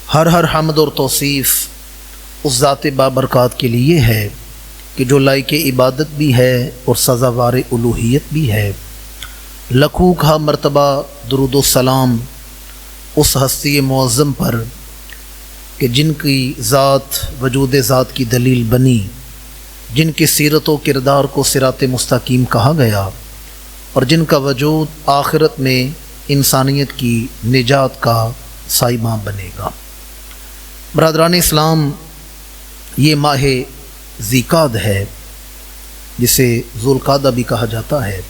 ہر حمد اور توصیف اس ذات بابرکات کے لیے ہے کہ جو لائق عبادت بھی ہے اور سزاوار الوہیت بھی ہے۔ لکھوں کا مرتبہ درود و سلام اس ہستی معظم پر کہ جن کی ذات وجود ذات کی دلیل بنی، جن کی سیرت و کردار کو صراط مستقیم کہا گیا اور جن کا وجود آخرت میں انسانیت کی نجات کا سائبہ بنے گا۔ برادران اسلام، یہ ماہ ذیقعد ہے جسے ذوالقعدہ بھی کہا جاتا ہے۔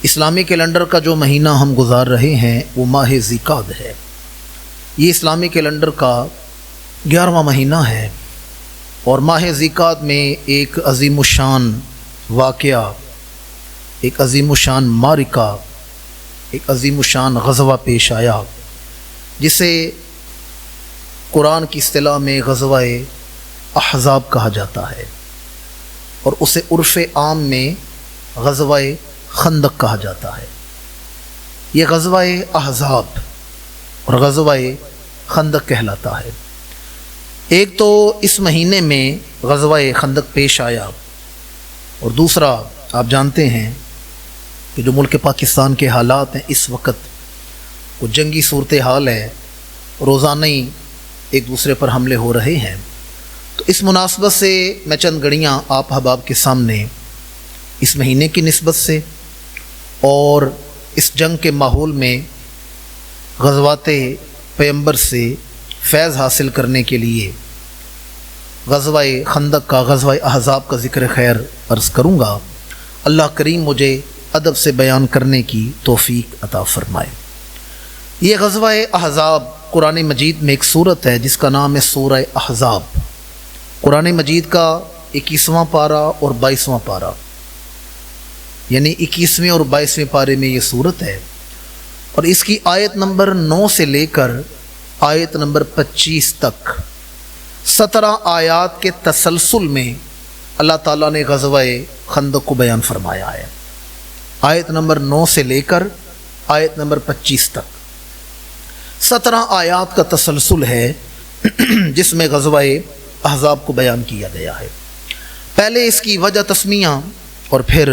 اسلامی کیلنڈر کا جو مہینہ ہم گزار رہے ہیں وہ ماہ ذیقعد ہے۔ یہ اسلامی کیلنڈر کا 11واں مہینہ ہے اور ماہ ذیقعد میں ایک عظیم الشان واقعہ، ایک عظیم الشان معرکہ، ایک عظیم الشان غزوہ پیش آیا جسے قرآن کی اصطلاح میں غزوہ احزاب کہا جاتا ہے اور اسے عرف عام میں غزوہ خندق کہا جاتا ہے۔ یہ غزوہ احزاب اور غزوہ خندق کہلاتا ہے۔ ایک تو اس مہینے میں غزوہ خندق پیش آیا اور دوسرا آپ جانتے ہیں کہ جو ملک پاکستان کے حالات ہیں اس وقت وہ جنگی صورتحال ہے، روزانہ ہی ایک دوسرے پر حملے ہو رہے ہیں۔ تو اس مناسبت سے میں چند گھڑیاں آپ احباب کے سامنے اس مہینے کی نسبت سے اور اس جنگ کے ماحول میں غزوات پیغمبر سے فیض حاصل کرنے کے لیے غزوہ خندق کا، غزوہ احزاب کا ذکر خیر عرض کروں گا۔ اللہ کریم مجھے ادب سے بیان کرنے کی توفیق عطا فرمائے۔ یہ غزوہ احزاب قرآن مجید میں ایک سورت ہے جس کا نام ہے سورہ احزاب۔ قرآن مجید کا 21واں پارہ اور 22واں پارہ، یعنی 21ویں اور 22ویں پارے میں یہ سورت ہے اور اس کی آیت نمبر 9 سے لے کر آیت نمبر 25 تک 17 آیات کے تسلسل میں اللہ تعالیٰ نے غزوہ خندق کو بیان فرمایا ہے۔ آیت نمبر 9 سے لے کر آیت نمبر 25 تک 17 آیات کا تسلسل ہے جس میں غزوہ احزاب کو بیان کیا گیا ہے۔ پہلے اس کی وجہ تسمیہ اور پھر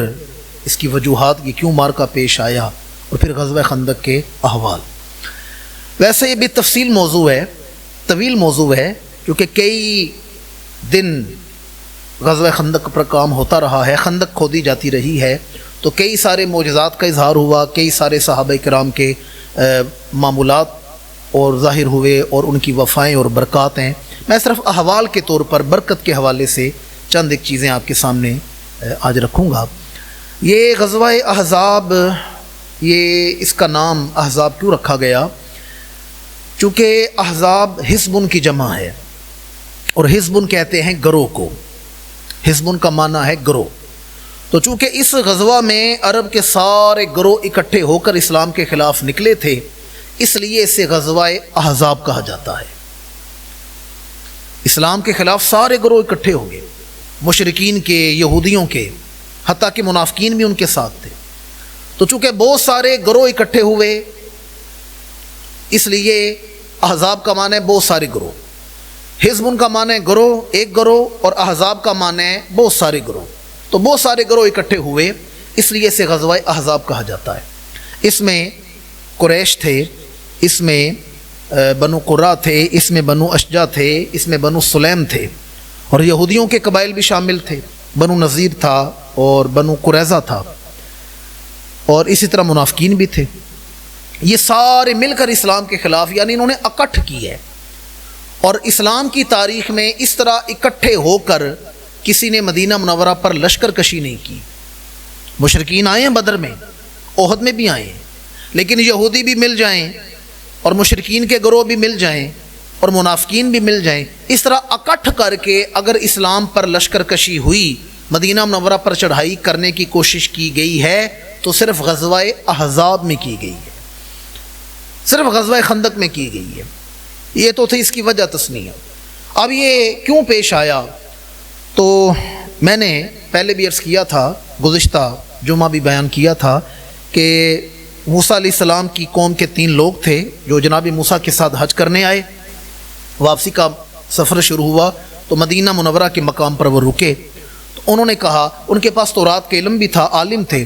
اس کی وجوہات کی کیوں مارکا پیش آیا اور پھر غزوہ خندق کے احوال۔ ویسے یہ بھی تفصیل موضوع ہے، طویل موضوع ہے، کیونکہ کئی دن غزوہ خندق پر کام ہوتا رہا ہے، خندق کھودی جاتی رہی ہے، تو کئی سارے معجزات کا اظہار ہوا، کئی سارے صحابہ کرام کے معمولات اور ظاہر ہوئے اور ان کی وفائیں اور برکات ہیں۔ میں صرف احوال کے طور پر برکت کے حوالے سے چند ایک چیزیں آپ کے سامنے آج رکھوں گا۔ یہ غزوہ احزاب، یہ اس کا نام احزاب کیوں رکھا گیا؟ چونکہ احزاب حزب کی جمع ہے اور حزب کہتے ہیں گروہ کو، حزب کا معنی ہے گروہ۔ تو چونکہ اس غزوہ میں عرب کے سارے گروہ اکٹھے ہو کر اسلام کے خلاف نکلے تھے، اس لیے اسے غزوہ احزاب کہا جاتا ہے۔ اسلام کے خلاف سارے گروہ اکٹھے ہو گئے، مشرکین کے، یہودیوں کے، حتیٰ کہ منافقین بھی ان کے ساتھ تھے۔ تو چونکہ بہت سارے گروہ اکٹھے ہوئے اس لیے احزاب کا معنی ہے بہت سارے گروہ۔ حزب کا معنی ہے گروہ، ایک گروہ، اور احزاب کا معنی ہے بہت سارے گروہ۔ تو بہت سارے گروہ اکٹھے ہوئے اس لیے اسے غزوہ احزاب کہا جاتا ہے۔ اس میں قریش تھے، اس میں بنو قرہ تھے، اس میں بنو اشجع تھے، اس میں بنو سلیم تھے اور یہودیوں کے قبائل بھی شامل تھے، بنو نذیر تھا اور بنو قریظہ تھا اور اسی طرح منافقین بھی تھے۔ یہ سارے مل کر اسلام کے خلاف، یعنی انہوں نے اکٹھ کی ہے۔ اور اسلام کی تاریخ میں اس طرح اکٹھے ہو کر کسی نے مدینہ منورہ پر لشکر کشی نہیں کی۔ مشرکین آئے ہیں بدر میں، احد میں بھی آئے ہیں، لیکن یہودی بھی مل جائیں اور مشرکین کے گروہ بھی مل جائیں اور منافقین بھی مل جائیں، اس طرح اکٹھ کر کے اگر اسلام پر لشکر کشی ہوئی، مدینہ منورہ پر چڑھائی کرنے کی کوشش کی گئی ہے تو صرف غزوہ احزاب میں کی گئی ہے، صرف غزوہ خندق میں کی گئی ہے۔ یہ تو تھی اس کی وجہ تسمیہ۔ اب یہ کیوں پیش آیا؟ تو میں نے پہلے بھی عرض کیا تھا، گزشتہ جمعہ بھی بیان کیا تھا کہ موسیٰ علیہ السلام کی قوم کے 3 لوگ تھے جو جناب موسیٰ کے ساتھ حج کرنے آئے واپسی کا سفر شروع ہوا تو مدینہ منورہ کے مقام پر وہ رکے، تو انہوں نے کہا، ان کے پاس تورات کے علم بھی تھا، عالم تھے،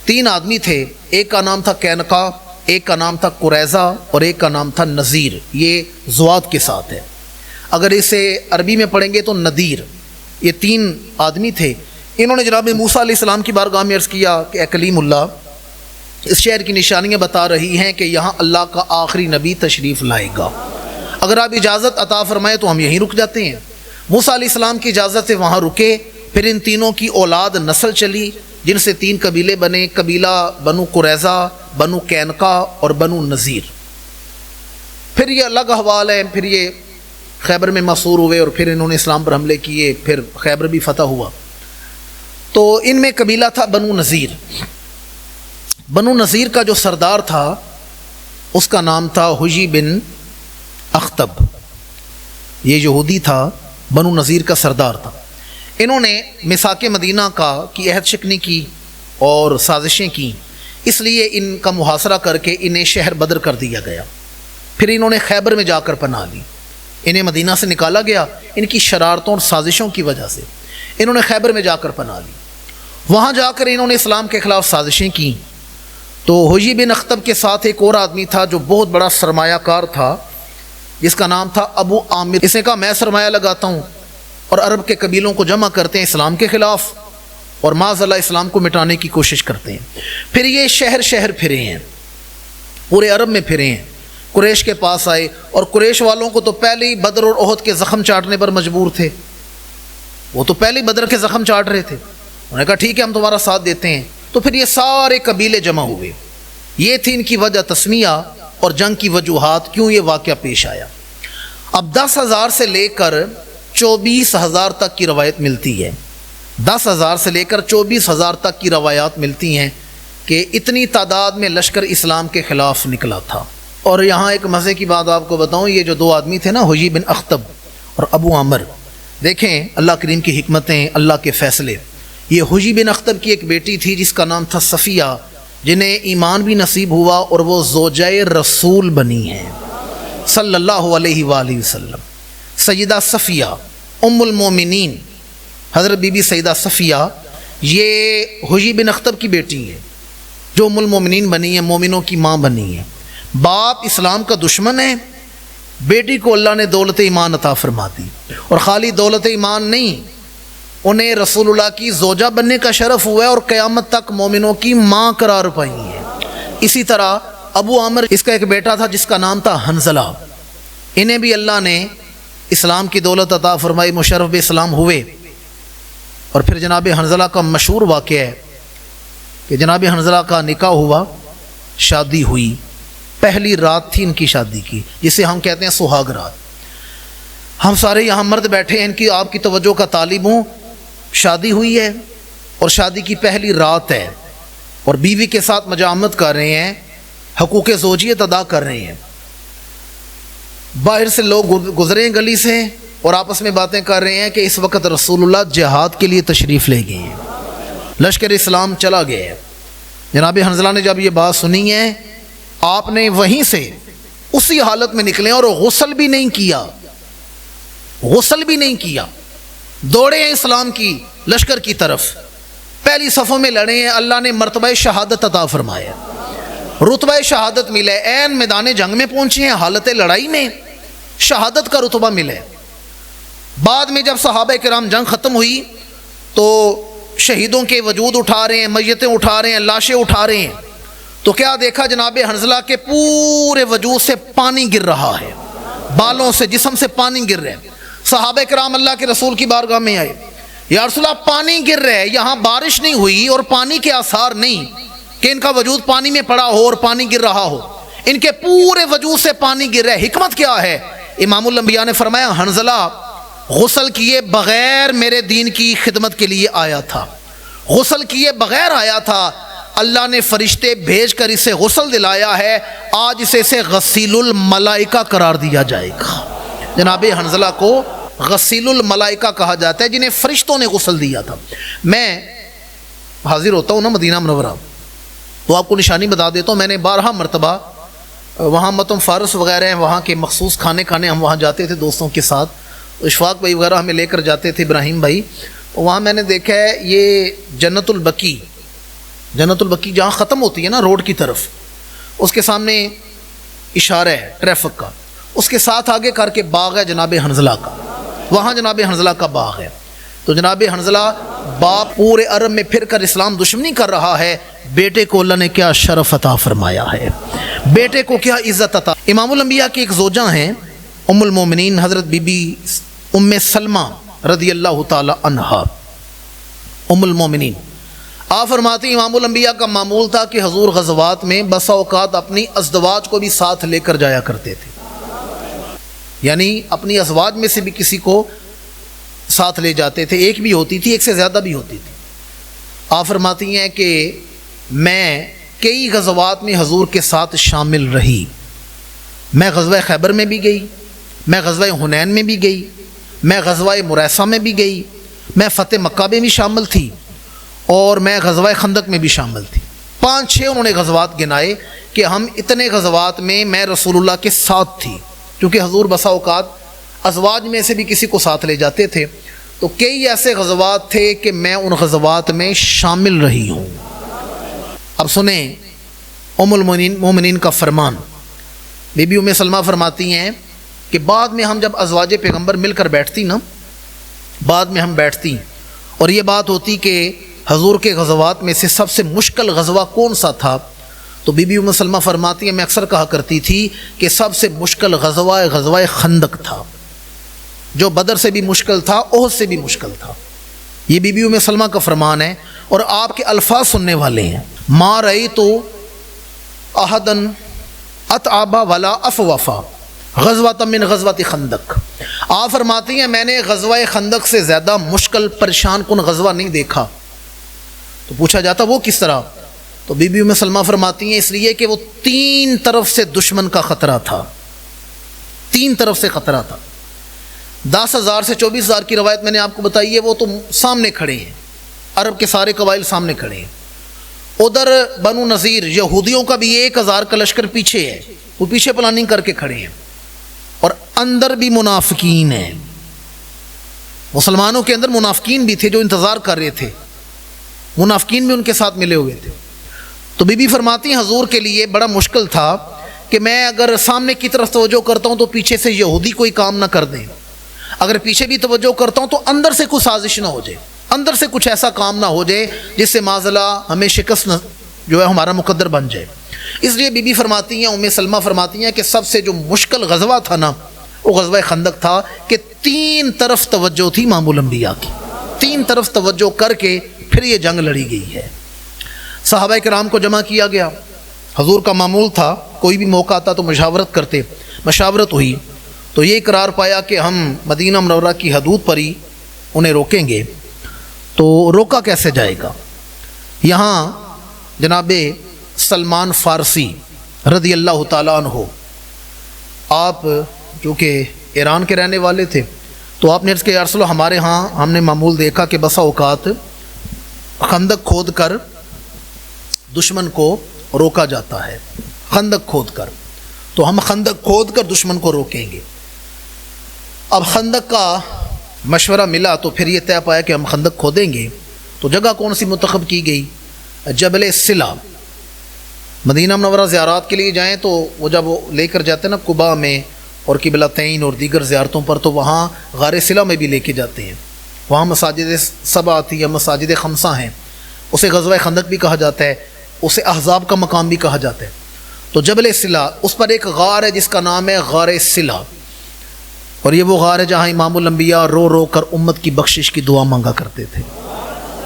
3 آدمی تھے، ایک کا نام تھا کینقا، ایک کا نام تھا قریظہ اور ایک کا نام تھا نذیر، یہ زوات کے ساتھ ہے، اگر اسے عربی میں پڑھیں گے تو ندیر، یہ 3 آدمی تھے۔ انہوں نے جناب موسیٰ علیہ السلام کی بارگاہ میں عرض کیا کہ اے کلیم اللہ، اس شہر کی نشانیاں بتا رہی ہیں کہ یہاں اللہ کا آخری نبی تشریف لائے گا، اگر آپ اجازت عطا فرمائے تو ہم یہیں رک جاتے ہیں۔ موسیٰ علیہ السلام کی اجازت سے وہاں رکے، پھر ان تینوں کی اولاد نسل چلی، جن سے 3 قبیلے بنے، قبیلہ بنو قریظہ، بنو کینقا اور بنو نذیر۔ پھر یہ الگ احوال ہے، پھر یہ خیبر میں محصور ہوئے اور پھر انہوں نے اسلام پر حملے کیے، پھر خیبر بھی فتح ہوا۔ تو ان میں قبیلہ تھا بنو نذیر۔ بنو نذیر کا جو سردار تھا اس کا نام تھا حجی بن اخطب، یہ یہودی تھا، بنو نذیر کا سردار تھا۔ انہوں نے میثاق مدینہ کی عہد شکنی کی اور سازشیں کی، اس لیے ان کا محاصرہ کر کے انہیں شہر بدر کر دیا گیا۔ پھر انہوں نے خیبر میں جا کر پناہ لی، انہیں مدینہ سے نکالا گیا ان کی شرارتوں اور سازشوں کی وجہ سے، انہوں نے خیبر میں جا کر پناہ لی۔ وہاں جا کر انہوں نے اسلام کے خلاف سازشیں کی۔ تو حجی بن اخطب کے ساتھ ایک اور آدمی تھا جو بہت بڑا سرمایہ کار تھا، جس کا نام تھا ابو عامر۔ اس نے کہا میں سرمایہ لگاتا ہوں اور عرب کے قبیلوں کو جمع کرتے ہیں اسلام کے خلاف اور معاذ اللہ اسلام کو مٹانے کی کوشش کرتے ہیں۔ پھر یہ شہر شہر پھرے ہیں، پورے عرب میں پھرے ہیں، قریش کے پاس آئے، اور قریش والوں کو تو پہلے ہی بدر اور احد کے زخم چاٹنے پر مجبور تھے، وہ تو پہلے بدر کے زخم چاٹ رہے تھے۔ انہوں نے کہا ٹھیک ہے ہم تمہارا ساتھ دیتے ہیں۔ تو پھر یہ سارے قبیلے جمع ہوئے، یہ تھی ان کی وجہ تسمیہ اور جنگ کی وجوہات، کیوں یہ واقعہ پیش آیا۔ اب 10,000 سے لے کر 24,000 تک کی روایت ملتی ہے، 10,000 سے لے کر 24,000 تک کی روایات ملتی ہیں کہ اتنی تعداد میں لشکر اسلام کے خلاف نکلا تھا۔ اور یہاں ایک مزے کی بات آپ کو بتاؤں، یہ جو 2 آدمی تھے نا، حجی بن اخطب اور ابو عامر، دیکھیں اللہ کریم کی حکمتیں، اللہ کے فیصلے۔ یہ حجی بن اخطب کی ایک بیٹی تھی جس کا نام تھا صفیہ، جنہیں ایمان بھی نصیب ہوا اور وہ زوجہ رسول بنی ہیں صلی اللہ علیہ وآلہ وسلم۔ سیدہ صفیہ ام المومنین، حضرت بی بی سیدہ صفیہ، یہ حجی بن اخطب کی بیٹی ہے جو ام المومنین بنی ہے، مومنوں کی ماں بنی ہے۔ باپ اسلام کا دشمن ہے، بیٹی کو اللہ نے دولت ایمان عطا فرما دی، اور خالی دولت ایمان نہیں، انہیں رسول اللہ کی زوجہ بننے کا شرف ہوا ہے اور قیامت تک مومنوں کی ماں قرار پائی ہے۔ اسی طرح ابو عامر، اس کا ایک بیٹا تھا جس کا نام تھا حنظلہ، انہیں بھی اللہ نے اسلام کی دولت عطا فرمائی، مشرف اسلام ہوئے۔ اور پھر جناب حنظلہ کا مشہور واقعہ ہے کہ جناب حنظلہ کا نکاح ہوا، شادی ہوئی، پہلی رات تھی ان کی شادی کی، جسے ہم کہتے ہیں سہاگ رات۔ ہم سارے یہاں مرد بیٹھے ہیں، ان کی آپ کی توجہ کا طالب ہوں، شادی ہوئی ہے اور شادی کی پہلی رات ہے، اور بیوی کے ساتھ مجامت کر رہے ہیں، حقوق زوجیت ادا کر رہے ہیں۔ باہر سے لوگ گزرے ہیں گلی سے اور آپس میں باتیں کر رہے ہیں کہ اس وقت رسول اللہ جہاد کے لیے تشریف لے گئے ہیں، لشکر اسلام چلا گیا ہے۔ جناب حنظلہ نے جب یہ بات سنی ہے، آپ نے وہیں سے اسی حالت میں نکلے اور غسل بھی نہیں کیا، غسل بھی نہیں کیا، دوڑے ہیں اسلام کی لشکر کی طرف، پہلی صفوں میں لڑے ہیں، اللہ نے مرتبہ شہادت عطا فرمایا، رتبہ شہادت ملے، عین میدان جنگ میں پہنچے ہیں، حالت لڑائی میں شہادت کا رتبہ ملے۔ بعد میں جب صحابہ کرام جنگ ختم ہوئی تو شہیدوں کے وجود اٹھا رہے ہیں، میتیں اٹھا رہے ہیں، لاشیں اٹھا رہے ہیں، تو کیا دیکھا جناب حنظلہ کے پورے وجود سے پانی گر رہا ہے، بالوں سے، جسم سے پانی گر رہا ہے۔ صحابہ کرام اللہ کے رسول کی بارگاہ میں آئے، یا رسول اللہ پانی گر رہا ہے، یہاں بارش نہیں ہوئی اور پانی کے آثار نہیں کہ ان کا وجود پانی میں پڑا ہو اور پانی گر رہا ہو، ان کے پورے وجود سے پانی گر رہا ہے، حکمت کیا ہے؟ امام الانبیاء نے فرمایا حنظلہ غسل کیے بغیر میرے دین کی خدمت کے لیے آیا تھا، غسل کیے بغیر آیا تھا، اللہ نے فرشتے بھیج کر اسے غسل دلایا ہے، آج اسے غسیل الملائکہ قرار دیا جائے گا۔ جناب حنظلہ کو غسیل الملائکہ کہا جاتا ہے، جنہیں فرشتوں نے غسل دیا تھا۔ میں حاضر ہوتا ہوں نا مدینہ منورہ، تو آپ کو نشانی بتا دیتا ہوں، میں نے 12 مرتبہ وہاں متم فارس وغیرہ ہیں، وہاں کے مخصوص کھانے ہم وہاں جاتے تھے دوستوں کے ساتھ، اشفاق بھائی وغیرہ ہمیں لے کر جاتے تھے، ابراہیم بھائی. وہاں میں نے دیکھا ہے یہ جنت البقیع جہاں ختم ہوتی ہے نا روڈ کی طرف، اس کے سامنے اشارہ ہے ٹریفک کا، اس کے ساتھ آگے کر کے باغ ہے جناب حنظلہ کا، وہاں جناب حنظلہ کا باغ ہے. تو جناب حنظلہ باپ پورے عرب میں پھر کر اسلام دشمنی کر رہا ہے، بیٹے کو اللہ نے کیا شرف عطا فرمایا ہے، بیٹے کو کیا عزت عطا. امام الانبیاء کی ایک زوجہ ہیں ام المومنین حضرت بی بی ام سلمہ رضی اللہ تعالی عنہا، ام المومنین. آپ فرماتی ہیں امام الانبیاء کا معمول تھا کہ حضور غزوات میں بسا اوقات اپنی ازدواج کو بھی ساتھ لے کر جایا کرتے تھے، یعنی اپنی ازواج میں سے بھی کسی کو ساتھ لے جاتے تھے، ایک بھی ہوتی تھی، ایک سے زیادہ بھی ہوتی تھی. آپ فرماتی ہیں کہ میں کئی غزوات میں حضور کے ساتھ شامل رہی، میں غزوہ خیبر میں بھی گئی، میں غزوہ حنین میں بھی گئی، میں غزوہ مریسہ میں بھی گئی، میں فتح مکہ میں بھی شامل تھی، اور میں غزوہ خندق میں بھی شامل تھی. 5-6 انہوں نے غزوات گنائے کہ ہم اتنے غزوات میں رسول اللہ کے ساتھ تھی، کیونکہ حضور بسا اوقات ازواج میں سے بھی کسی کو ساتھ لے جاتے تھے. تو کئی ایسے غزوات تھے کہ میں ان غزوات میں شامل رہی ہوں. اب سنیں ام المومنین کا فرمان. بی بی ام سلمہ فرماتی ہیں کہ بعد میں ہم جب ازواج پیغمبر مل کر بیٹھتی نا، بعد میں ہم بیٹھتی اور یہ بات ہوتی کہ حضور کے غزوات میں سے سب سے مشکل غزوہ کون سا تھا، تو بی بی ام سلمہ فرماتی ہیں میں اکثر کہا کرتی تھی کہ سب سے مشکل غزوہ خندق تھا، جو بدر سے بھی مشکل تھا، احد سے بھی مشکل تھا. یہ بی بی ام سلمہ کا فرمان ہے، اور آپ کے الفاظ سننے والے ہیں. ما رأیت احدا اتعب ولا افوفا غزوۃ من غزوۃ خندق. آپ فرماتی ہیں میں نے غزوہ خندق سے زیادہ مشکل پریشان کن غزوہ نہیں دیکھا. تو پوچھا جاتا وہ کس طرح، تو بی بی ام سلمہ فرماتی ہیں اس لیے کہ وہ 3 طرف سے دشمن کا خطرہ تھا، 3 طرف سے خطرہ تھا. 10,000 سے 24,000 کی روایت میں نے آپ کو بتائی ہے، وہ تو سامنے کھڑے ہیں، عرب کے سارے قبائل سامنے کھڑے ہیں. ادھر بنو نذیر یہودیوں کا بھی 1,000 کا لشکر پیچھے ہے، وہ پیچھے پلاننگ کر کے کھڑے ہیں، اور اندر بھی منافقین ہیں. مسلمانوں کے اندر منافقین بھی تھے جو انتظار کر رہے تھے، منافقین بھی ان کے ساتھ ملے ہوئے تھے. تو بی بی فرماتی ہیں حضور کے لیے بڑا مشکل تھا کہ میں اگر سامنے کی طرف توجہ کرتا ہوں تو پیچھے سے یہودی کوئی کام نہ کر دیں، اگر پیچھے بھی توجہ کرتا ہوں تو اندر سے کوئی سازش نہ ہو جائے، اندر سے کچھ ایسا کام نہ ہو جائے جس سے معاذاللہ ہمیں شکست نہ جو ہے ہمارا مقدر بن جائے. اس لیے بی بی فرماتی ہیں ام سلمہ فرماتی ہیں کہ سب سے جو مشکل غزوہ تھا نا وہ غزوہ خندق تھا، کہ 3 طرف توجہ تھی امام الانبیاء کی، 3 طرف توجہ کر کے پھر یہ جنگ لڑی گئی ہے. صحابہ کرام کو جمع کیا گیا، حضور کا معمول تھا کوئی بھی موقع آتا تو مشاورت کرتے، مشاورت ہوئی تو یہ قرار پایا کہ ہم مدینہ منورہ کی حدود پر ہی انہیں روکیں گے. تو روکا کیسے جائے گا؟ یہاں جناب سلمان فارسی رضی اللہ تعالیٰ عنہ، آپ جو کہ ایران کے رہنے والے تھے، تو آپ نے عرض کیا یا رسول اللہ ہمارے ہاں ہم نے معمول دیکھا کہ بسا اوقات خندق کھود کر دشمن کو روکا جاتا ہے، خندق کھود کر، تو ہم خندق کھود کر دشمن کو روکیں گے. اب خندق کا مشورہ ملا تو پھر یہ طے پایا کہ ہم خندق کھودیں گے. تو جگہ کون سی منتخب کی گئی؟ جبل صلہ. مدینہ منورہ زیارات کے لیے جائیں تو وہ جب وہ لے کر جاتے ہیں نا قباء میں اور قبلتین اور دیگر زیارتوں پر، تو وہاں غار صلہ میں بھی لے کے جاتے ہیں. وہاں مساجد 7 آتی ہے، مساجد 5 ہیں، اسے غزوہ خندق بھی کہا جاتا ہے، اسے احزاب کا مقام بھی کہا جاتا ہے. تو جبل صلہ، اس پر ایک غار ہے جس کا نام ہے غار صلہ، اور یہ وہ غار ہے جہاں امام الانبیاء رو رو کر امت کی بخشش کی دعا مانگا کرتے تھے،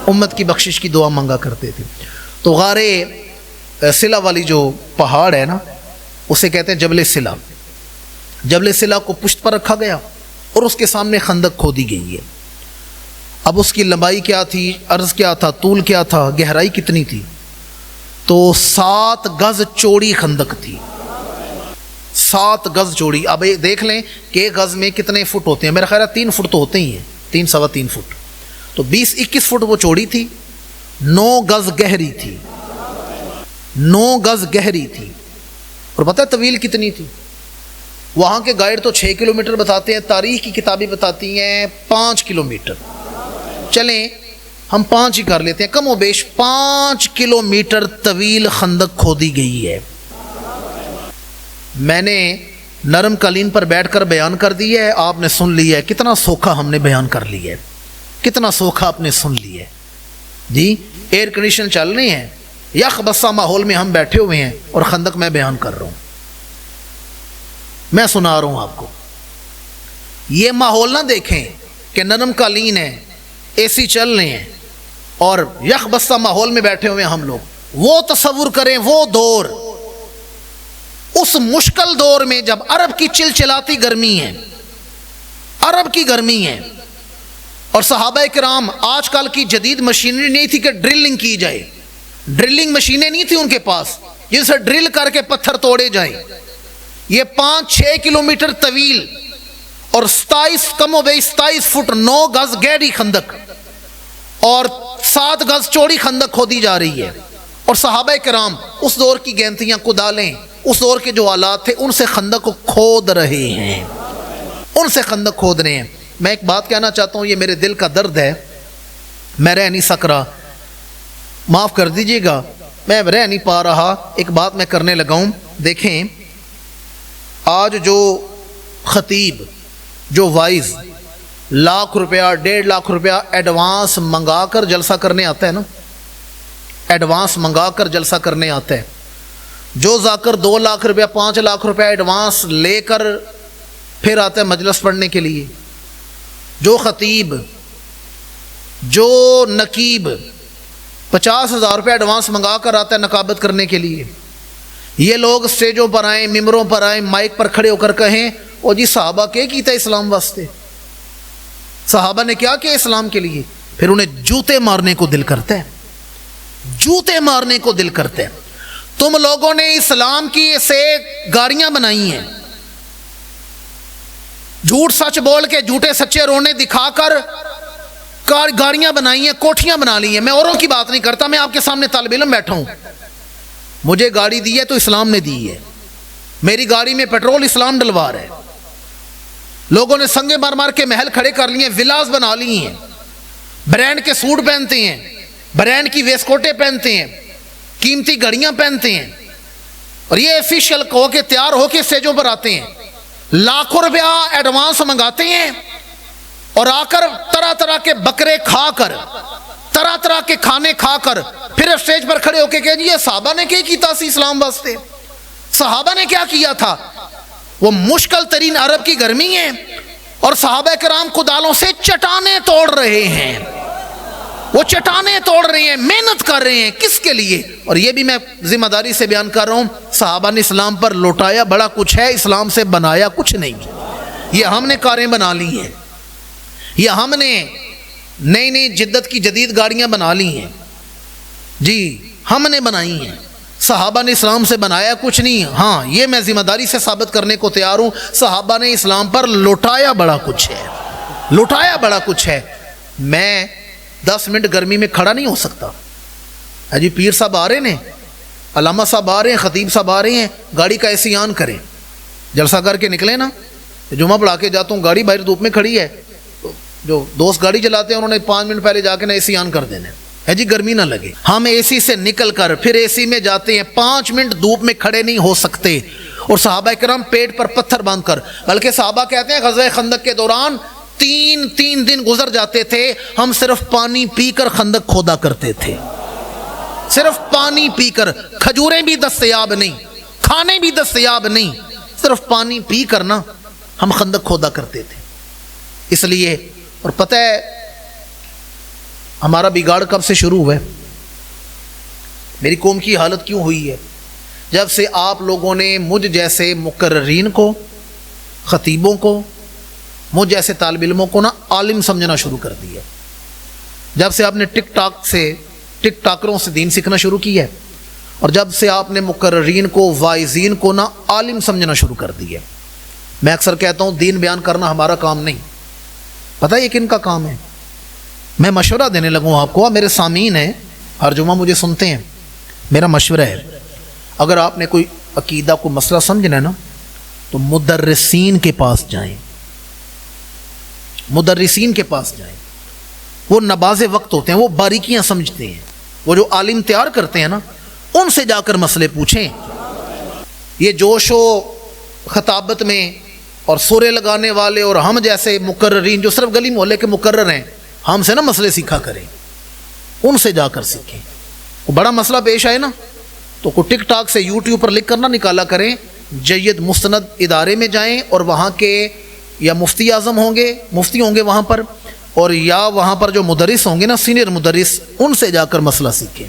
امت کی بخشش کی دعا مانگا کرتے تھے. تو غار صلہ والی جو پہاڑ ہے نا اسے کہتے ہیں جبل صلہ. جبل صلہ کو پشت پر رکھا گیا اور اس کے سامنے خندق کھودی گئی ہے. اب اس کی لمبائی کیا تھی، عرض کیا تھا، طول کیا تھا، گہرائی کتنی تھی؟ تو 7 گز چوڑی خندق تھی، 7 گز چوڑی. اب یہ دیکھ لیں کہ ایک گز میں کتنے فٹ ہوتے ہیں، میرا خیال ہے 3 فٹ تو ہوتے ہی ہیں، 3 سوا 3 فٹ. تو 20-21 فٹ وہ چوڑی تھی، 9 گز گہری تھی، 9 گز گہری تھی. اور پتہ ہے طویل کتنی تھی؟ وہاں کے گائیڈ تو 6 کلومیٹر بتاتے ہیں، تاریخ کی کتابیں بتاتی ہیں 5 کلومیٹر۔ چلیں ہم 5 ہی کر لیتے ہیں، کم و بیش 5 کلومیٹر طویل خندق کھودی گئی ہے۔ میں نے نرم قالین پر بیٹھ کر بیان کر دی ہے، آپ نے سن لی ہے، کتنا سوکھا ہم نے بیان کر لی ہے، کتنا سوکھا آپ نے سن لی ہے جی۔ ایئر کنڈیشن چل رہے ہیں، یخ بسا ماحول میں ہم بیٹھے ہوئے ہیں اور خندق میں بیان کر رہا ہوں، میں سنا رہا ہوں آپ کو۔ یہ ماحول نہ دیکھیں کہ نرم قالین ہے، اے سی چل رہے ہیں اور یخ بسا ماحول میں بیٹھے ہوئے ہیں ہم لوگ۔ وہ تصور کریں وہ دور، اس مشکل دور میں جب عرب کی چلچلاتی گرمی ہے، عرب کی گرمی ہے، اور صحابہ کرام، آج کل کی جدید مشینری نہیں تھی کہ ڈرلنگ کی جائے، ڈرلنگ مشینیں نہیں تھی ان کے پاس جس سے ڈرل کر کے پتھر توڑے جائیں۔ یہ 5-6 کلومیٹر طویل اور 27 کم و بیش 27 فٹ 9 گز گہری خندق اور 7 گز چوڑی خندق کھودی جا رہی ہے، اور صحابہ کرام اس دور کی گینتیاں، کدالیں، اس دور کے جو آلات تھے ان سے خندق کو کھود رہے ہیں، ان سے خندق کھود رہے ہیں۔ میں ایک بات کہنا چاہتا ہوں، یہ میرے دل کا درد ہے، میں رہ نہیں سک رہا، معاف کر دیجیے گا، میں رہ نہیں پا رہا، ایک بات میں کرنے لگا ہوں۔ دیکھیں آج جو خطیب، جو وائز لاکھ روپیہ 1.5 لاکھ روپیہ ایڈوانس منگا کر جلسہ کرنے آتا ہے نا، ایڈوانس منگا کر جلسہ کرنے آتا ہے، جو ذاکر 2 لاکھ روپیہ 5 لاکھ روپیہ ایڈوانس لے کر پھر آتا ہے مجلس پڑھنے کے لیے، جو خطیب، جو نقیب 50,000 روپے ایڈوانس منگا کر آتا ہے نقابت کرنے کے لیے، یہ لوگ اسٹیجوں پر آئیں، ممبروں پر آئیں، مائک پر کھڑے ہو کر کہیں او جی صحابہ کیا کیتا اسلام واسطے، صحابہ نے کیا کیا اسلام کے لیے، پھر انہیں جوتے مارنے کو دل کرتا ہے، جوتے مارنے کو دل کرتا ہے۔ تم لوگوں نے اسلام کی سے گاڑیاں بنائی ہیں، جھوٹ سچ بول کے جھوٹے سچے رونے دکھا کر گاڑیاں بنائی ہیں، کوٹھیاں بنا لی ہیں۔ میں اوروں کی بات نہیں کرتا، میں آپ کے سامنے طالب علم بیٹھا ہوں، مجھے گاڑی دی ہے تو اسلام نے دی ہے، میری گاڑی میں پیٹرول اسلام ڈلوا رہا ہے، لوگوں نے سنگے مار مار کے محل کھڑے کر لیے ہیں، ولاز بنا لی ہیں، برانڈ کے سوٹ پہنتے ہیں، برانڈ کی ویسٹ کوٹیں پہنتے ہیں، قیمتی گھڑیاں پہنتے ہیں، اور یہ آفیشیل ہو کے تیار ہو کے اسٹیجوں پر آتے ہیں، لاکھوں روپیہ ایڈوانس منگاتے ہیں، اور آ کر طرح طرح کے بکرے کھا کر، طرح طرح کے کھانے کھا کر پھر اسٹیج پر کھڑے ہو کے کہ یہ صحابہ نے کیا کیتا سی اسلام واسطے، صحابہ نے کیا کیا تھا۔ وہ مشکل ترین عرب کی گرمی ہے اور صحابہ کرام کدالوں سے چٹانیں توڑ رہے ہیں، وہ چٹانیں توڑ رہے ہیں، محنت کر رہے ہیں، کس کے لیے؟ اور یہ بھی میں ذمہ داری سے بیان کر رہا ہوں، صحابہ نے اسلام پر لوٹایا بڑا کچھ ہے، اسلام سے بنایا کچھ نہیں۔ یہ ہم نے کاریں بنا لی ہیں، یہ ہم نے نئی نئی جدت کی جدید گاڑیاں بنا لی ہیں، جی ہم نے بنائی ہیں، صحابہ نے اسلام سے بنایا کچھ نہیں۔ ہاں یہ میں ذمہ داری سے ثابت کرنے کو تیار ہوں، صحابہ نے اسلام پر لوٹایا بڑا کچھ ہے، لوٹایا بڑا کچھ ہے۔ میں 10 منٹ گرمی میں کھڑا نہیں ہو سکتا، جی پیر صاحب آ رہے ہیں، علامہ صاحب آ رہے ہیں، خطیب صاحب آ رہے ہیں، گاڑی کا ایسی آن کریں، جلسہ کر کے نکلے نا۔ جمعہ پڑھا کے جاتا ہوں، گاڑی باہر دھوپ میں کھڑی ہے، جو دوست گاڑی چلاتے ہیں انہوں نے 5 منٹ پہلے جا کے نا اے سی آن کر دینا ہے جی گرمی نہ لگے۔ ہم اے سی سے نکل کر پھر اے سی میں جاتے ہیں، 5 منٹ دھوپ میں کھڑے نہیں ہو سکتے، اور صحابہ کرام پیٹ پر پتھر باندھ کر، بلکہ صحابہ کہتے ہیں غزوہ خندق کے دوران 3 دن گزر جاتے تھے، ہم صرف پانی پی کر خندق کھودا کرتے تھے، صرف پانی پی کر، کھجوریں بھی دستیاب نہیں، کھانے بھی دستیاب نہیں، صرف پانی پی کر نا ہم خندق کھودا کرتے تھے۔ اس لیے، اور پتہ ہے ہمارا بگاڑ کب سے شروع ہوا ہے، میری قوم کی حالت کیوں ہوئی ہے؟ جب سے آپ لوگوں نے مجھ جیسے مقررین کو، خطیبوں کو، مجھ جیسے طالب علموں کو نا عالم سمجھنا شروع کر دیا، جب سے آپ نے ٹک ٹاکروں سے دین سیکھنا شروع کیا ہے، اور جب سے آپ نے مقررین کو، واعظین کو نا عالم سمجھنا شروع کر دیا۔ میں اکثر کہتا ہوں دین بیان کرنا ہمارا کام نہیں، پتہ یہ کن کا کام ہے؟ میں مشورہ دینے لگوں آپ کو، میرے سامعین ہیں، ہر جمعہ مجھے سنتے ہیں، میرا مشورہ ہے، اگر آپ نے کوئی عقیدہ کو مسئلہ سمجھنا ہے نا تو مدرسین کے پاس جائیں، مدرسین کے پاس جائیں، وہ نباز وقت ہوتے ہیں، وہ باریکیاں سمجھتے ہیں، وہ جو عالم تیار کرتے ہیں نا ان سے جا کر مسئلے پوچھیں۔ یہ جوش و خطابت میں اور سورے لگانے والے اور ہم جیسے مقررین جو صرف گلی محلے کے مقرر ہیں، ہم سے نا مسئلے سیکھا کریں، ان سے جا کر سیکھیں۔ وہ بڑا مسئلہ پیش آئے نا تو کوئی ٹک ٹاک سے یوٹیوب پر لکھ کر نہ نکالا کریں، جید مستند ادارے میں جائیں اور وہاں کے یا مفتی اعظم ہوں گے، مفتی ہوں گے وہاں پر، اور یا وہاں پر جو مدرس ہوں گے نا سینئر مدرس، ان سے جا کر مسئلہ سیکھیں۔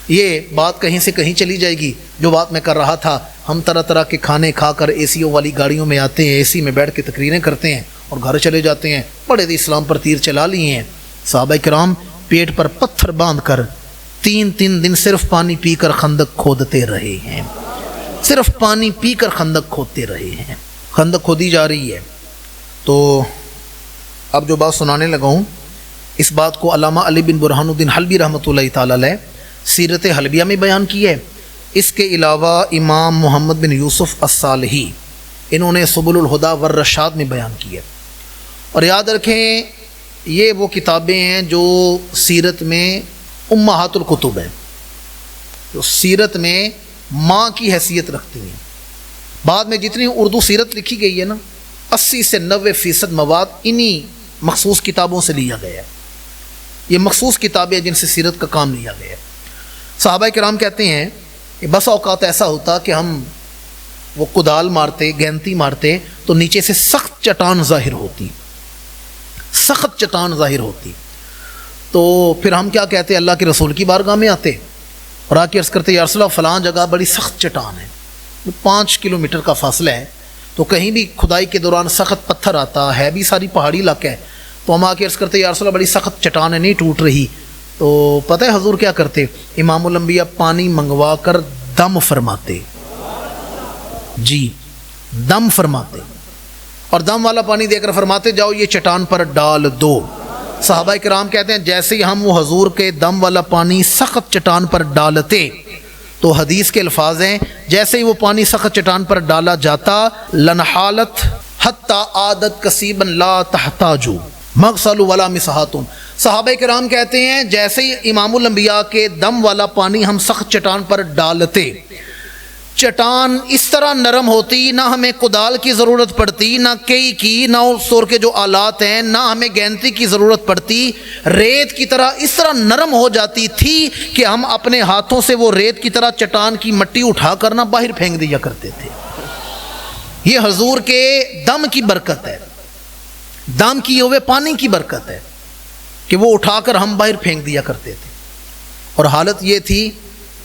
یہ بات کہیں سے کہیں چلی جائے گی۔ جو بات میں کر رہا تھا، ہم طرح طرح کے کھانے کھا کر اے سی والی گاڑیوں میں آتے ہیں، اے سی میں بیٹھ کے تقریریں کرتے ہیں اور گھر چلے جاتے ہیں، بڑے اسلام پر تیر چلا لیے ہیں۔ صحابہ کرام پیٹ پر پتھر باندھ کر 3 دن صرف پانی پی کر خندق کھودتے رہے ہیں، صرف پانی پی کر خندق کھودتے رہے ہیں۔ خندق کھودی جا رہی ہے۔ تو اب جو بات سنانے لگا ہوں، اس بات کو علامہ علی بن برہان الدین حلبی رحمۃ اللہ تعالی علیہ سیرت حلبیہ میں بیان کی ہے۔ اس کے علاوہ امام محمد بن یوسف الصالحی انہوں نے سبل الہدی والرشاد میں بیان کی ہے۔ اور یاد رکھیں یہ وہ کتابیں ہیں جو سیرت میں امہات الکتب ہیں، جو سیرت میں ماں کی حیثیت رکھتی ہیں۔ بعد میں جتنی اردو سیرت لکھی گئی ہے نا 80 سے 90% مواد انہی مخصوص کتابوں سے لیا گیا ہے۔ یہ مخصوص کتابیں جن سے سیرت کا کام لیا گیا ہے۔ صحابہ کرام کہتے ہیں کہ بس اوقات ایسا ہوتا کہ ہم وہ کدال مارتے، گینتی مارتے تو نیچے سے سخت چٹان ظاہر ہوتی، سخت چٹان ظاہر ہوتی، تو پھر ہم کیا کہتے؟ اللہ کے رسول کی بارگاہ میں آتے اور آ کے عرض کرتے یا رسول اللہ فلاں جگہ بڑی سخت چٹان ہے، 5 کلومیٹر کا فاصلہ ہے، تو کہیں بھی کھدائی کے دوران سخت پتھر آتا ہے، بھی ساری پہاڑی علاقہ ہے، تو ہم آ کے عرض کرتے یا رسول اللہ بڑی سخت چٹان ہے، نہیں ٹوٹ رہی۔ تو پتہ ہے حضور کیا کرتے؟ امام الانبیاء پانی منگوا کر دم فرماتے، جی دم فرماتے، اور دم والا پانی دے کر فرماتے جاؤ یہ چٹان پر ڈال دو۔ صحابہ کرام کہتے ہیں جیسے ہی ہم وہ حضور کے دم والا پانی سخت چٹان پر ڈالتے تو حدیث کے الفاظ ہیں جیسے ہی وہ پانی سخت چٹان پر ڈالا جاتا لنحالت حتی عادت کسیبا لا تحتاجو مغسل ولا مسحاتن۔ صحابہ کرام کہتے ہیں جیسے ہی امام الانبیاء کے دم والا پانی ہم سخت چٹان پر ڈالتے، چٹان اس طرح نرم ہوتی، نہ ہمیں کدال کی ضرورت پڑتی، نہ کئی کی، نہ اس طور کے جو آلات ہیں، نہ ہمیں گینتی کی ضرورت پڑتی، ریت کی طرح اس طرح نرم ہو جاتی تھی کہ ہم اپنے ہاتھوں سے وہ ریت کی طرح چٹان کی مٹی اٹھا کر نہ باہر پھینک دیا کرتے تھے۔ یہ حضور کے دم کی برکت ہے، دم کیے ہوئے پانی کی برکت ہے کہ وہ اٹھا کر ہم باہر پھینک دیا کرتے تھے۔ اور حالت یہ تھی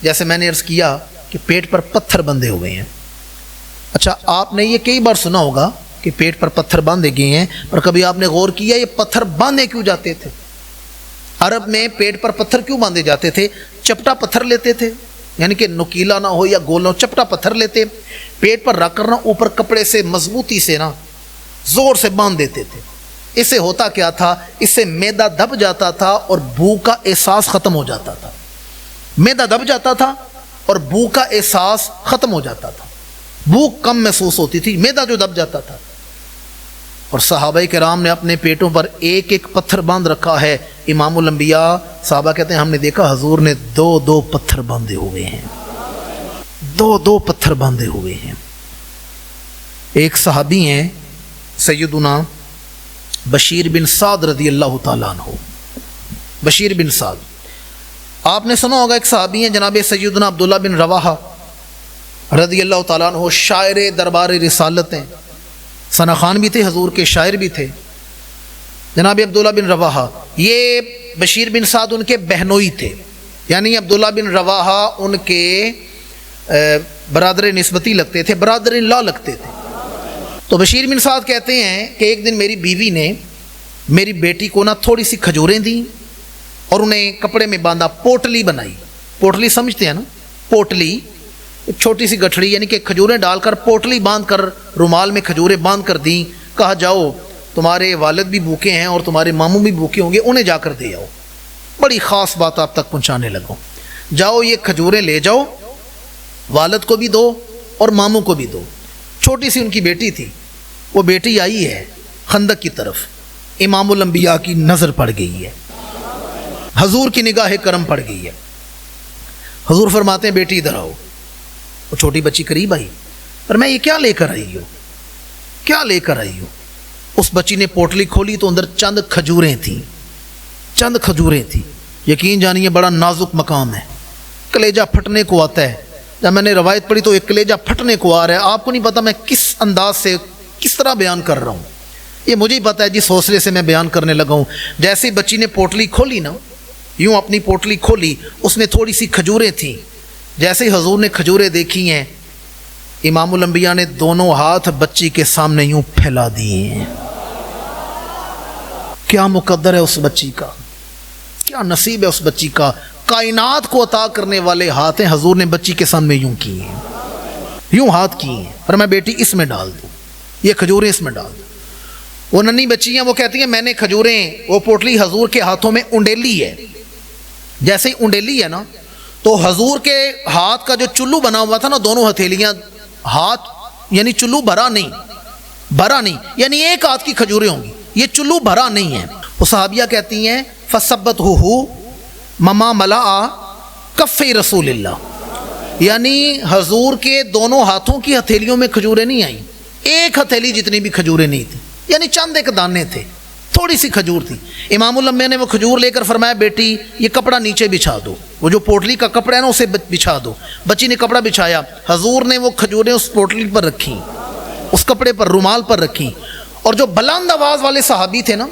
جیسے میں نے عرض کیا کہ پیٹ پر پتھر بندھے ہوئے ہیں۔ اچھا آپ نے یہ کئی بار سنا ہوگا کہ پیٹ پر پتھر باندھے گئے ہیں، پر کبھی آپ نے غور کیا یہ پتھر باندھے کیوں جاتے تھے؟ عرب میں پیٹ پر پتھر کیوں باندھے جاتے تھے؟ چپٹا پتھر لیتے تھے، یعنی کہ نکیلا نہ ہو یا گول نہ ہو، چپٹا پتھر لیتے، پیٹ پر رکھ کر نہ اوپر کپڑے سے مضبوطی سے نا زور سے باندھ دیتے تھے۔ اس سے ہوتا کیا تھا؟ اس سے معدہ دب جاتا تھا اور بھوک کا احساس ختم ہو جاتا تھا، معدہ دب جاتا تھا اور بھوک کا احساس ختم ہو جاتا تھا، بھوک کم محسوس ہوتی تھی، معدہ جو دب جاتا تھا۔ اور صحابہ کرام نے اپنے پیٹوں پر ایک ایک پتھر باندھ رکھا ہے۔ امام الانبیاء صحابہ کہتے ہیں ہم نے دیکھا حضور نے 2 پتھر باندھے ہوئے ہیں، 2 پتھر باندھے ہوئے ہیں۔ ایک صحابی ہیں سیدنا بشیر بن سعد رضی اللہ تعالیٰ عنہ، بشیر بن سعد۔ آپ نے سنا ہوگا ایک صحابی ہیں جناب سیدنا عبداللہ بن رواحہ رضی اللہ تعالیٰ عنہ، شاعر دربار رسالت ہیں، ثنا خان بھی تھے، حضور کے شاعر بھی تھے جناب عبداللہ بن رواحہ۔ یہ بشیر بن سعد ان کے بہنوئی تھے، یعنی عبداللہ بن رواحہ ان کے برادر نسبتی لگتے تھے، برادر اللہ لگتے تھے۔ تو بشیر بن سعد کہتے ہیں کہ ایک دن میری بیوی نے میری بیٹی کو نا تھوڑی سی کھجوریں دیں اور انہیں کپڑے میں باندھا، پوٹلی بنائی، پوٹلی سمجھتے ہیں نا، پوٹلی ایک چھوٹی سی گٹھڑی، یعنی کہ کھجوریں ڈال کر پوٹلی باندھ کر رومال میں کھجوریں باندھ کر دیں، کہا جاؤ تمہارے والد بھی بھوکے ہیں اور تمہارے ماموں بھی بھوکے ہوں گے، انہیں جا کر دے آؤ، بڑی خاص بات آپ تک پہنچانے لگا، جاؤ یہ کھجوریں لے جاؤ، والد کو بھی دو اور ماموں کو بھی دو۔ چھوٹی سی ان کی بیٹی تھی، وہ بیٹی آئی ہے خندق کی طرف، امام الانبیاء کی نظر پڑ گئی ہے، حضور کی نگاہ کرم پڑ گئی ہے۔ حضور فرماتے ہیں بیٹی ادھر آؤ۔ وہ چھوٹی بچی قریب آئی، پر میں یہ کیا لے کر آئی ہو، کیا لے کر آئی ہو؟ اس بچی نے پوٹلی کھولی تو اندر چند کھجوریں تھیں، چند کھجوریں تھیں۔ یقین جانیے بڑا نازک مقام ہے، کلیجہ پھٹنے کو آتا ہے۔ جب میں نے روایت پڑھی تو ایک کلیجہ پھٹنے کو آ رہا ہے۔ آپ کو نہیں پتہ میں کس انداز سے کس طرح بیان کر رہا ہوں، یہ مجھے ہی پتہ ہے جس حوصلے سے میں بیان کرنے لگا ہوں۔ جیسے بچی نے پوٹلی کھولی نا، یوں اپنی پوٹلی کھولی، اس میں تھوڑی سی کھجوریں تھیں۔ جیسے ہی حضور نے کھجوریں دیکھی ہیں، امام الانبیاء نے دونوں ہاتھ بچی کے سامنے یوں پھیلا دیے ہیں۔ کیا مقدر ہے اس بچی کا، کیا نصیب ہے اس بچی کا۔ کائنات کو عطا کرنے والے ہاتھ ہیں، حضور نے بچی کے سامنے یوں کیے ہیں، یوں ہاتھ کیے ہیں، اور میں بیٹی اس میں ڈال دوں، یہ کھجوریں اس میں ڈال دوں۔ وہ ننھی بچی ہیں، وہ کہتی ہیں میں نے کھجوریں، وہ پوٹلی حضور کے ہاتھوں میں انڈیلی ہے۔ جیسے ہی انڈیلی ہے نا، تو حضور کے ہاتھ کا جو چلو بنا ہوا تھا نا، دونوں ہتھیلیاں، ہاتھ یعنی چلو بھرا نہیں، بھرا نہیں، یعنی ایک ہاتھ کی کھجوریں ہوں گی، یہ چلو بھرا نہیں ہے۔ وہ صحابیہ کہتی ہیں فَصَبَّتْهُ مما ملأ کف رسول اللہ، یعنی حضور کے دونوں ہاتھوں کی ہتھیلیوں میں کھجوریں نہیں آئیں، ایک ہتھیلی جتنی بھی کھجوریں نہیں تھیں، یعنی چند ایک دانے تھے، تھوڑی سی کھجور تھی۔ امام الانبیاء نے وہ کھجور لے کر فرمایا بیٹی یہ کپڑا نیچے بچھا دو، وہ جو پوٹلی کا کپڑا ہے نا اسے بچھا دو۔ بچی نے کپڑا بچھایا، حضور نے وہ کھجوریں اس پوٹلی پر رکھیں، اس کپڑے پر، رومال پر رکھیں۔ اور جو بلند آواز والے صحابی تھے نا،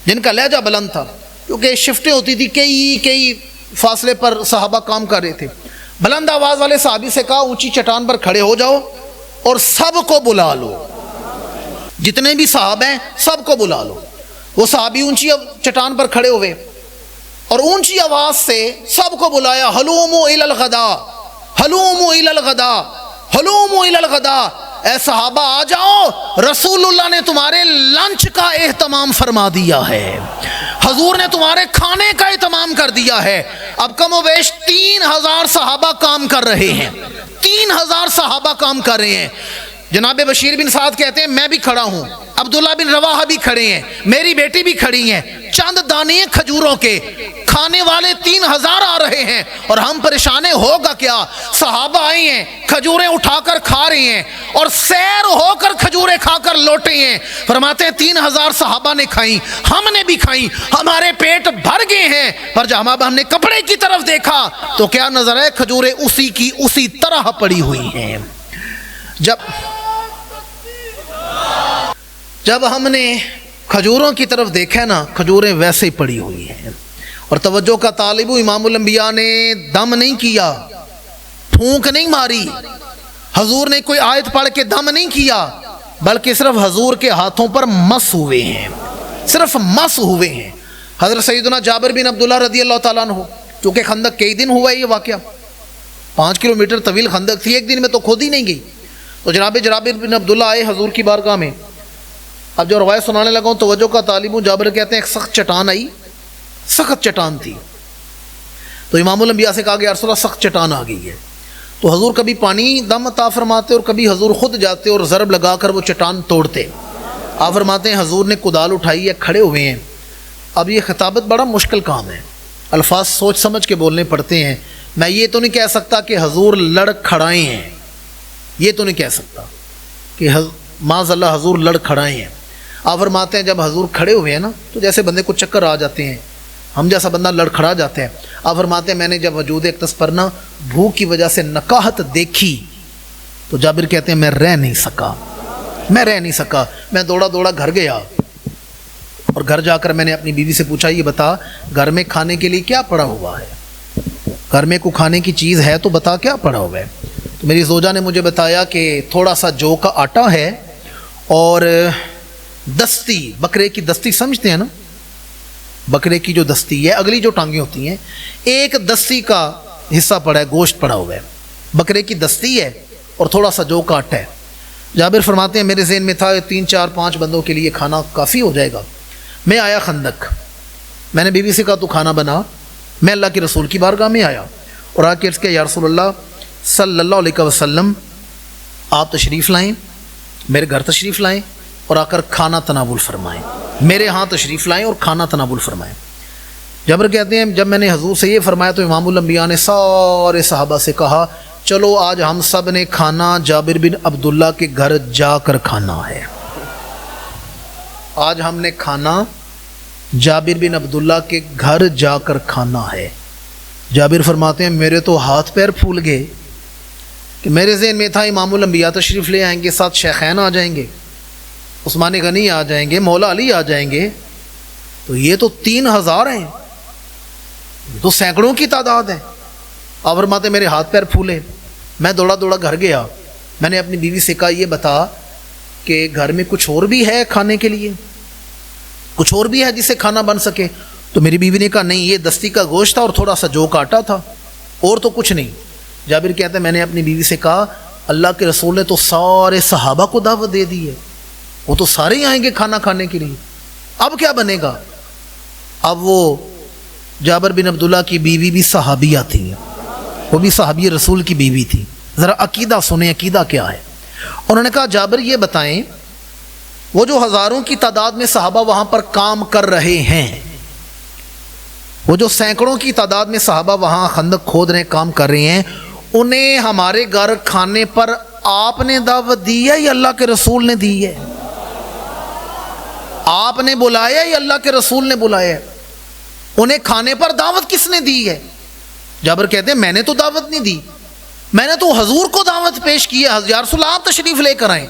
جن کا لہجہ بلند تھا، کیونکہ شفٹیں ہوتی تھی، کئی فاصلے پر صحابہ کام کر رہے تھے، بلند آواز والے صحابی سے کہا اونچی چٹان پر کھڑے ہو جاؤ اور سب کو بلا لو، جتنے بھی صحابہ ہیں سب کو بلا لو۔ وہ صحابی اونچی چٹان پر کھڑے ہوئے اور اونچی آواز سے سب کو بلایا، ہلوموا الی الغداء، ہلوموا الی الغداء، ہلوموا الی الغداء، اے صحابہ آ جاؤ، رسول اللہ نے تمہارے لنچ کا اہتمام فرما دیا ہے، حضور نے تمہارے کھانے کا اہتمام کر دیا ہے۔ اب کم و بیش 3000 صحابہ کام کر رہے ہیں، 3000 صحابہ کام کر رہے ہیں۔ جناب بشیر بن سعد کہتے ہیں میں بھی کھڑا ہوں، عبداللہ بن رواحہ بھی کھڑے ہیں، میری بیٹی بھی کھڑی ہیں، چند دانے کھجوروں کے، کھانے والے 3000 آ رہے ہیں اور ہم پریشانے، ہوگا کیا؟ صحابہ آئی ہیں، کھجوریں اٹھا کر کھا رہے ہیں اور سیر ہو کر کھجوریں کھا کر لوٹے ہیں۔ فرماتے ہیں 3000 صحابہ نے کھائیں، ہم نے بھی کھائیں، ہمارے پیٹ بھر گئے ہیں، پر جب ہم نے کپڑے کی طرف دیکھا تو کیا نظر ہے؟ کھجوریں اسی کی اسی طرح پڑی ہوئی ہیں۔ جب ہم نے کھجوروں کی طرف دیکھا نا، کھجوریں ویسے ہی پڑی ہوئی ہیں۔ اور توجہ کا طالب امام الانبیاء نے دم نہیں کیا، پھونک نہیں ماری، حضور نے کوئی آیت پڑھ کے دم نہیں کیا، بلکہ صرف حضور کے ہاتھوں پر مس ہوئے ہیں، صرف مس ہوئے ہیں۔ حضرت سیدنا جابر بن عبداللہ رضی اللہ تعالیٰ عنہ، چونکہ خندق کئی دن ہوا ہے یہ واقعہ، 5 کلومیٹر طویل خندق تھی، ایک دن میں تو کھود ہی نہیں گئی۔ تو جناب جابر بن عبداللہ آئے حضور کی بارگاہ میں۔ اب جو روایت سنانے لگا ہوں توجہ کا طالب ہوں، جابر کہتے ہیں ایک سخت چٹان آئی، سخت چٹان تھی، تو امام الانبیاء سے کہا کہ یا رسول اللہ سخت چٹان آ گئی ہے۔ تو حضور کبھی پانی دم عطا فرماتے اور کبھی حضور خود جاتے اور ضرب لگا کر وہ چٹان توڑتے۔ آپ فرماتے ہیں حضور نے کدال اٹھائی ہے، کھڑے ہوئے ہیں۔ اب یہ خطابت بڑا مشکل کام ہے، الفاظ سوچ سمجھ کے بولنے پڑتے ہیں۔ میں یہ تو نہیں کہہ سکتا کہ حضور لڑ کھڑائے ہیں، یہ تو نہیں کہہ سکتا کہ معاذ اللہ حضور لڑ کھڑائے ہیں۔ آپ فرماتے ہیں جب حضور کھڑے ہوئے ہیں نا، تو جیسے بندے کو چکر آ جاتے ہیں، ہم جیسا بندہ لڑکھڑا جاتے ہیں۔ آپ فرماتے ہیں میں نے جب وجود اقدس پر نا بھوک کی وجہ سے نکاہت دیکھی تو جابر کہتے ہیں میں رہ نہیں سکا، میں دوڑا گھر گیا اور گھر جا کر میں نے اپنی بیوی سے پوچھا یہ بتا گھر میں کھانے کے لیے کیا پڑا ہوا ہے، گھر میں کوئی کھانے کی چیز ہے تو بتا کیا پڑا ہوا ہے۔ تو میری زوجہ نے مجھے بتایا کہ تھوڑا سا جو کا آٹا ہے اور دستی، بکرے کی دستی سمجھتے ہیں نا، بکرے کی جو دستی ہے، اگلی جو ٹانگیں ہوتی ہیں، ایک دستی کا حصہ پڑا ہے، گوشت پڑا ہوا ہے، بکرے کی دستی ہے اور تھوڑا سا جو کا آٹا ہے۔ جابر فرماتے ہیں میرے ذہن میں تھا 3 4 5 بندوں کے لیے کھانا کافی ہو جائے گا۔ میں آیا خندق، میں نے بیوی سے کہا تو کھانا بنا۔ میں اللہ کے رسول کی بارگاہ میں آیا اور آ کے عرض کیا یا رسول اللہ صلی اللہ علیہ وسلم آپ تشریف لائیں، میرے گھر تشریف لائیں اور آ کر کھانا تناول فرمائیں، میرے ہاں تشریف لائیں اور کھانا تناول فرمائیں۔ جابر کہتے ہیں جب میں نے حضور سے یہ فرمایا تو امام الانبیاء نے سارے صحابہ سے کہا چلو آج ہم سب نے کھانا جابر بن عبداللہ کے گھر جا کر کھانا ہے۔ آج ہم نے کھانا جابر بن عبداللہ کے گھر جا کر کھانا ہے۔ جابر فرماتے ہیں میرے تو ہاتھ پیر پھول گئے کہ میرے ذہن میں تھا امام الانبیاء تشریف لے آئیں گے، ساتھ شیخین آ جائیں گے، عثمان غنی آ جائیں گے، مولا علی آ جائیں گے، تو یہ تو 3000 ہیں، یہ تو سینکڑوں کی تعداد ہے۔ آپ فرماتے میرے ہاتھ پیر پھولے، میں دوڑا دوڑا گھر گیا، میں نے اپنی بیوی سے کہا یہ بتا کہ گھر میں کچھ اور بھی ہے کھانے کے لیے، کچھ اور بھی ہے جس سے کھانا بن سکے؟ تو میری بیوی نے کہا نہیں، یہ دستی کا گوشت تھا اور تھوڑا سا جو کا آٹا تھا، اور تو کچھ نہیں۔ جابر کہتے ہیں میں نے اپنی بیوی سے کہا اللہ کے رسول نے تو سارے صحابہ کو دعوت دے دی ہے، وہ تو سارے ہی آئیں گے کھانا کھانے کے لیے، اب کیا بنے گا؟ اب وہ جابر بن عبداللہ کی بیوی بھی صحابیہ تھی، وہ بھی صحابی رسول کی بیوی تھی۔ ذرا عقیدہ سنیں، عقیدہ کیا ہے؟ انہوں نے کہا جابر یہ بتائیں وہ جو ہزاروں کی تعداد میں صحابہ وہاں پر کام کر رہے ہیں، وہ جو سینکڑوں کی تعداد میں صحابہ وہاں خندق کھود رہے کام کر رہے ہیں، انہیں ہمارے گھر کھانے پر آپ نے دعوت دی ہے یا اللہ کے رسول نے دی ہے؟ آپ نے بلایا یا اللہ کے رسول نے بلایا ہے؟ انہیں کھانے پر دعوت کس نے دی ہے؟ جابر کہتے ہیں میں نے تو دعوت نہیں دی، میں نے تو حضور کو دعوت پیش کی ہے، یا رسول اللہ آپ تشریف لے کر آئیں،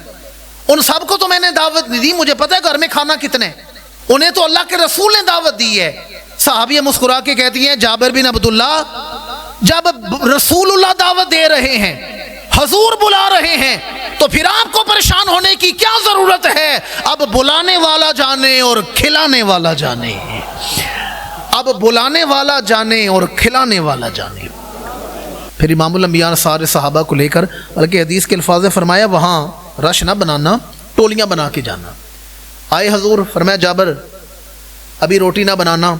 ان سب کو تو میں نے دعوت نہیں دی، مجھے پتہ ہے گھر میں کھانا کتنے، انہیں تو اللہ کے رسول نے دعوت دی ہے۔ صحابیہ مسکرا کے کہتی ہیں جابر بن عبداللہ جب رسول اللہ دعوت دے رہے ہیں، حضور بلا رہے ہیں، تو پھر آپ کو پریشان ہونے کی کیا ضرورت ہے؟ اب بلانے والا جانے اور کھلانے والا جانے، اب بلانے والا جانے اور کھلانے والا جانے۔ پھر امام الانبیاء نے سارے صحابہ کو لے کر، بلکہ حدیث کے الفاظ نے فرمایا وہاں رش نہ بنانا، ٹولیاں بنا کے جانا۔ آئے حضور، فرمایا جابر ابھی روٹی نہ بنانا،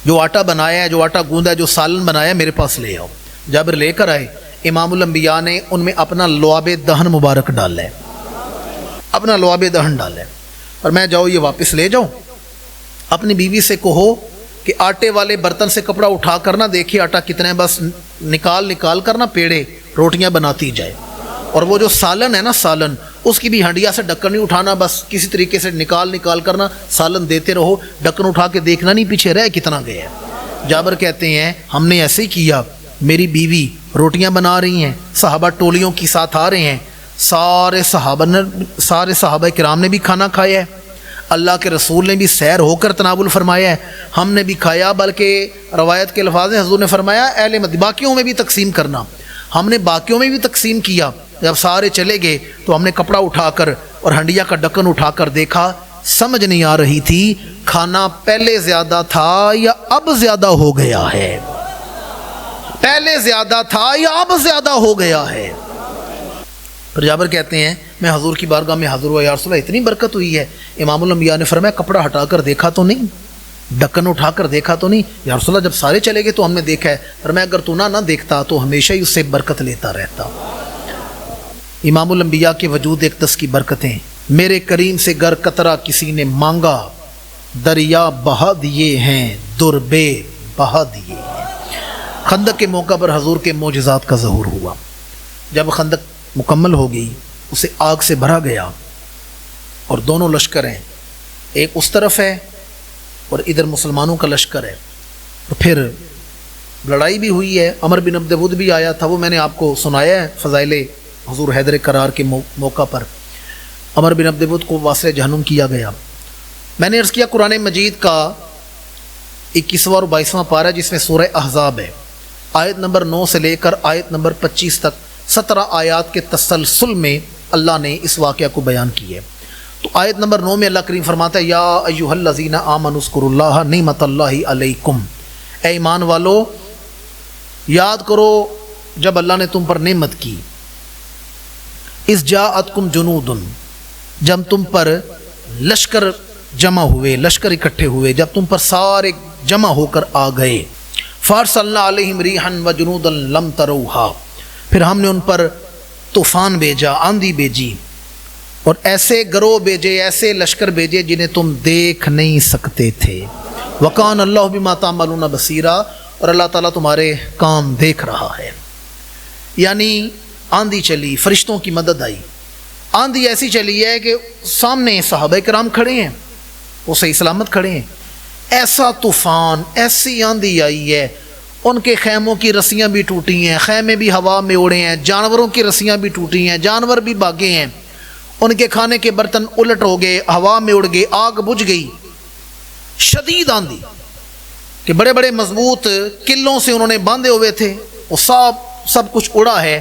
جو آٹا بنایا ہے، جو آٹا گوندا ہے، جو سالن بنایا ہے میرے پاس لے آؤ۔ جابر لے کر آئے، امام الانبیاء نے ان میں اپنا لعاب دہن مبارک ڈالا ہے، اپنا لعاب دہن ڈالا ہے، اور میں جاؤ یہ واپس لے جاؤ، اپنی بیوی سے کہو کہ آٹے والے برتن سے کپڑا اٹھا کر نہ دیکھیے آٹا کتنا ہے، بس نکال کر نہ پیڑے روٹیاں بناتی جائے، اور وہ جو سالن ہے نا سالن، اس کی بھی ہنڈیا سے ڈھکن نہیں اٹھانا، بس کسی طریقے سے نکال کر نا سالن دیتے رہو، ڈھکن اٹھا کے دیکھنا نہیں پیچھے رہ کتنا گیا ہے۔ جابر کہتے ہیں ہم نے ایسے ہی کیا، میری بیوی روٹیاں بنا رہی ہیں، صحابہ ٹولیوں کی ساتھ آ رہے ہیں، سارے صحابہ کرام نے بھی کھانا کھایا ہے، اللہ کے رسول نے بھی سیر ہو کر تناول فرمایا ہے، ہم نے بھی کھایا، بلکہ روایت کے الفاظ ہیں حضور نے فرمایا اہل مدینہ باقیوں میں بھی تقسیم کرنا، ہم نے باقیوں میں بھی تقسیم کیا۔ جب سارے چلے گئے تو ہم نے کپڑا اٹھا کر اور ہنڈیا کا ڈھکن اٹھا کر دیکھا، سمجھ نہیں آ رہی تھی کھانا پہلے زیادہ تھا یا اب زیادہ ہو گیا ہے، پہلے زیادہ تھا یا اب زیادہ ہو گیا ہے۔ پھر جابر کہتے ہیں میں حضور کی بارگاہ میں حاضر ہوا، یا رسول اللہ اتنی برکت ہوئی ہے۔ امام الانبیاء نے فرمایا کپڑا ہٹا کر دیکھا تو نہیں، ڈھکن اٹھا کر دیکھا تو نہیں؟ یا رسول اللہ جب سارے چلے گئے تو ہم نے دیکھا ہے۔ فرمایا اگر تو نہ دیکھتا تو ہمیشہ ہی اس سے برکت لیتا رہتا۔ امام الانبیاء کے وجود اقدس کی برکتیں، میرے کریم سے گر قطرہ کسی نے مانگا، دریا بہا دیے ہیں، دربے بہا دیے ہیں۔ خندق کے موقع پر حضور کے معجزات کا ظہور ہوا۔ جب خندق مکمل ہو گئی، اسے آگ سے بھرا گیا، اور دونوں لشکر ہیں، ایک اس طرف ہے اور ادھر مسلمانوں کا لشکر ہے، اور پھر لڑائی بھی ہوئی ہے۔ عمر بن عبد ود بھی آیا تھا، وہ میں نے آپ کو سنایا ہے فضائل حضور حیدر کرار کے موقع پر۔ عمر بن عبد ود کو واسع جہنم کیا گیا۔ میں نے عرض کیا قرآن مجید کا 21واں اور 22واں پارہ جس میں سورہ احزاب ہے، آیت نمبر 9 سے لے کر آیت نمبر 25 تک 17 آیات کے تسلسل میں اللہ نے اس واقعہ کو بیان کیا ہے۔ تو آیت نمبر 9 میں اللہ کریم فرماتا ہے یا ایھا الذین آمنوا اذکروا اللہ نعمت اللہ علیکم، اے ایمان والو یاد کرو جب اللہ نے تم پر نعمت کی، اذ جاءتکم جنود، جب تم پر لشکر جمع ہوئے، لشکر اکٹھے ہوئے، جب تم پر سارے جمع ہو کر آ گئے، فارسلنا علیہم ریحا وجنودا لم تروها، پھر ہم نے ان پر طوفان بھیجا، آندھی بھیجی، اور ایسے گروہ بھیجے، ایسے لشکر بھیجے جنہیں تم دیکھ نہیں سکتے تھے۔ وَقَانَ اللَّهُ بِمَا تَعْمَلُونَ بَصِيرًا، اور اللہ تعالیٰ تمہارے کام دیکھ رہا ہے۔ یعنی آندھی چلی، فرشتوں کی مدد آئی۔ آندھی ایسی چلی ہے کہ سامنے صحابہ کرام کھڑے ہیں، وہ صحیح سلامت کھڑے ہیں، ایسا طوفان، ایسی آندھی آئی ہے، ان کے خیموں کی رسیاں بھی ٹوٹی ہیں، خیمے بھی ہوا میں اڑے ہیں، جانوروں کی رسیاں بھی ٹوٹی ہیں، جانور بھی بھاگے ہیں، ان کے کھانے کے برتن الٹ ہو گئے، ہوا میں اڑ گئے، آگ بجھ گئی۔ شدید آندھی کہ بڑے بڑے مضبوط قلوں سے انہوں نے باندھے ہوئے تھے، وہ سب کچھ اڑا ہے،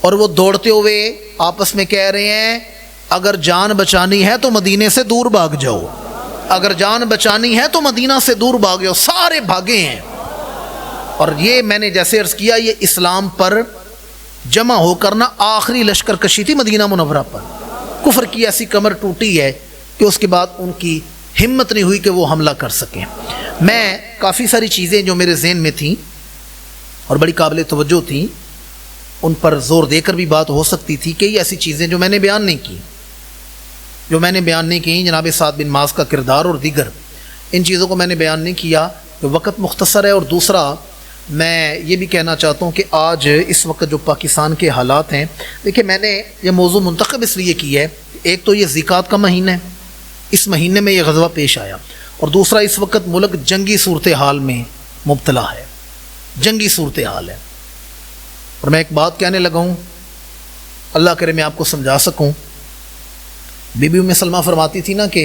اور وہ دوڑتے ہوئے آپس میں کہہ رہے ہیں اگر جان بچانی ہے تو مدینے سے دور بھاگ جاؤ، اگر جان بچانی ہے تو مدینہ سے دور بھاگ جاؤ۔ سارے بھاگے ہیں، اور یہ میں نے جیسے عرض کیا، یہ اسلام پر جمع ہو کرنا آخری لشکر کشی تھی مدینہ منورہ پر۔ کفر کی ایسی کمر ٹوٹی ہے کہ اس کے بعد ان کی ہمت نہیں ہوئی کہ وہ حملہ کر سکیں۔ میں کافی ساری چیزیں جو میرے ذہن میں تھیں اور بڑی قابل توجہ تھیں، ان پر زور دے کر بھی بات ہو سکتی تھی، کئی ایسی چیزیں جو میں نے بیان نہیں کی، جناب سعد بن معاذ کا کردار اور دیگر ان چیزوں کو میں نے بیان نہیں کیا کہ وقت مختصر ہے۔ اور دوسرا میں یہ بھی کہنا چاہتا ہوں کہ آج اس وقت جو پاکستان کے حالات ہیں، دیکھیں میں نے یہ موضوع منتخب اس لیے کی ہے، ایک تو یہ زکوٰۃ کا مہینہ ہے، اس مہینے میں یہ غزوہ پیش آیا، اور دوسرا اس وقت ملک جنگی صورتحال میں مبتلا ہے، جنگی صورتحال ہے۔ اور میں ایک بات کہنے لگا ہوں، اللہ کرے میں آپ کو سمجھا سکوں۔ بی بی ام سلمہ فرماتی تھی نا کہ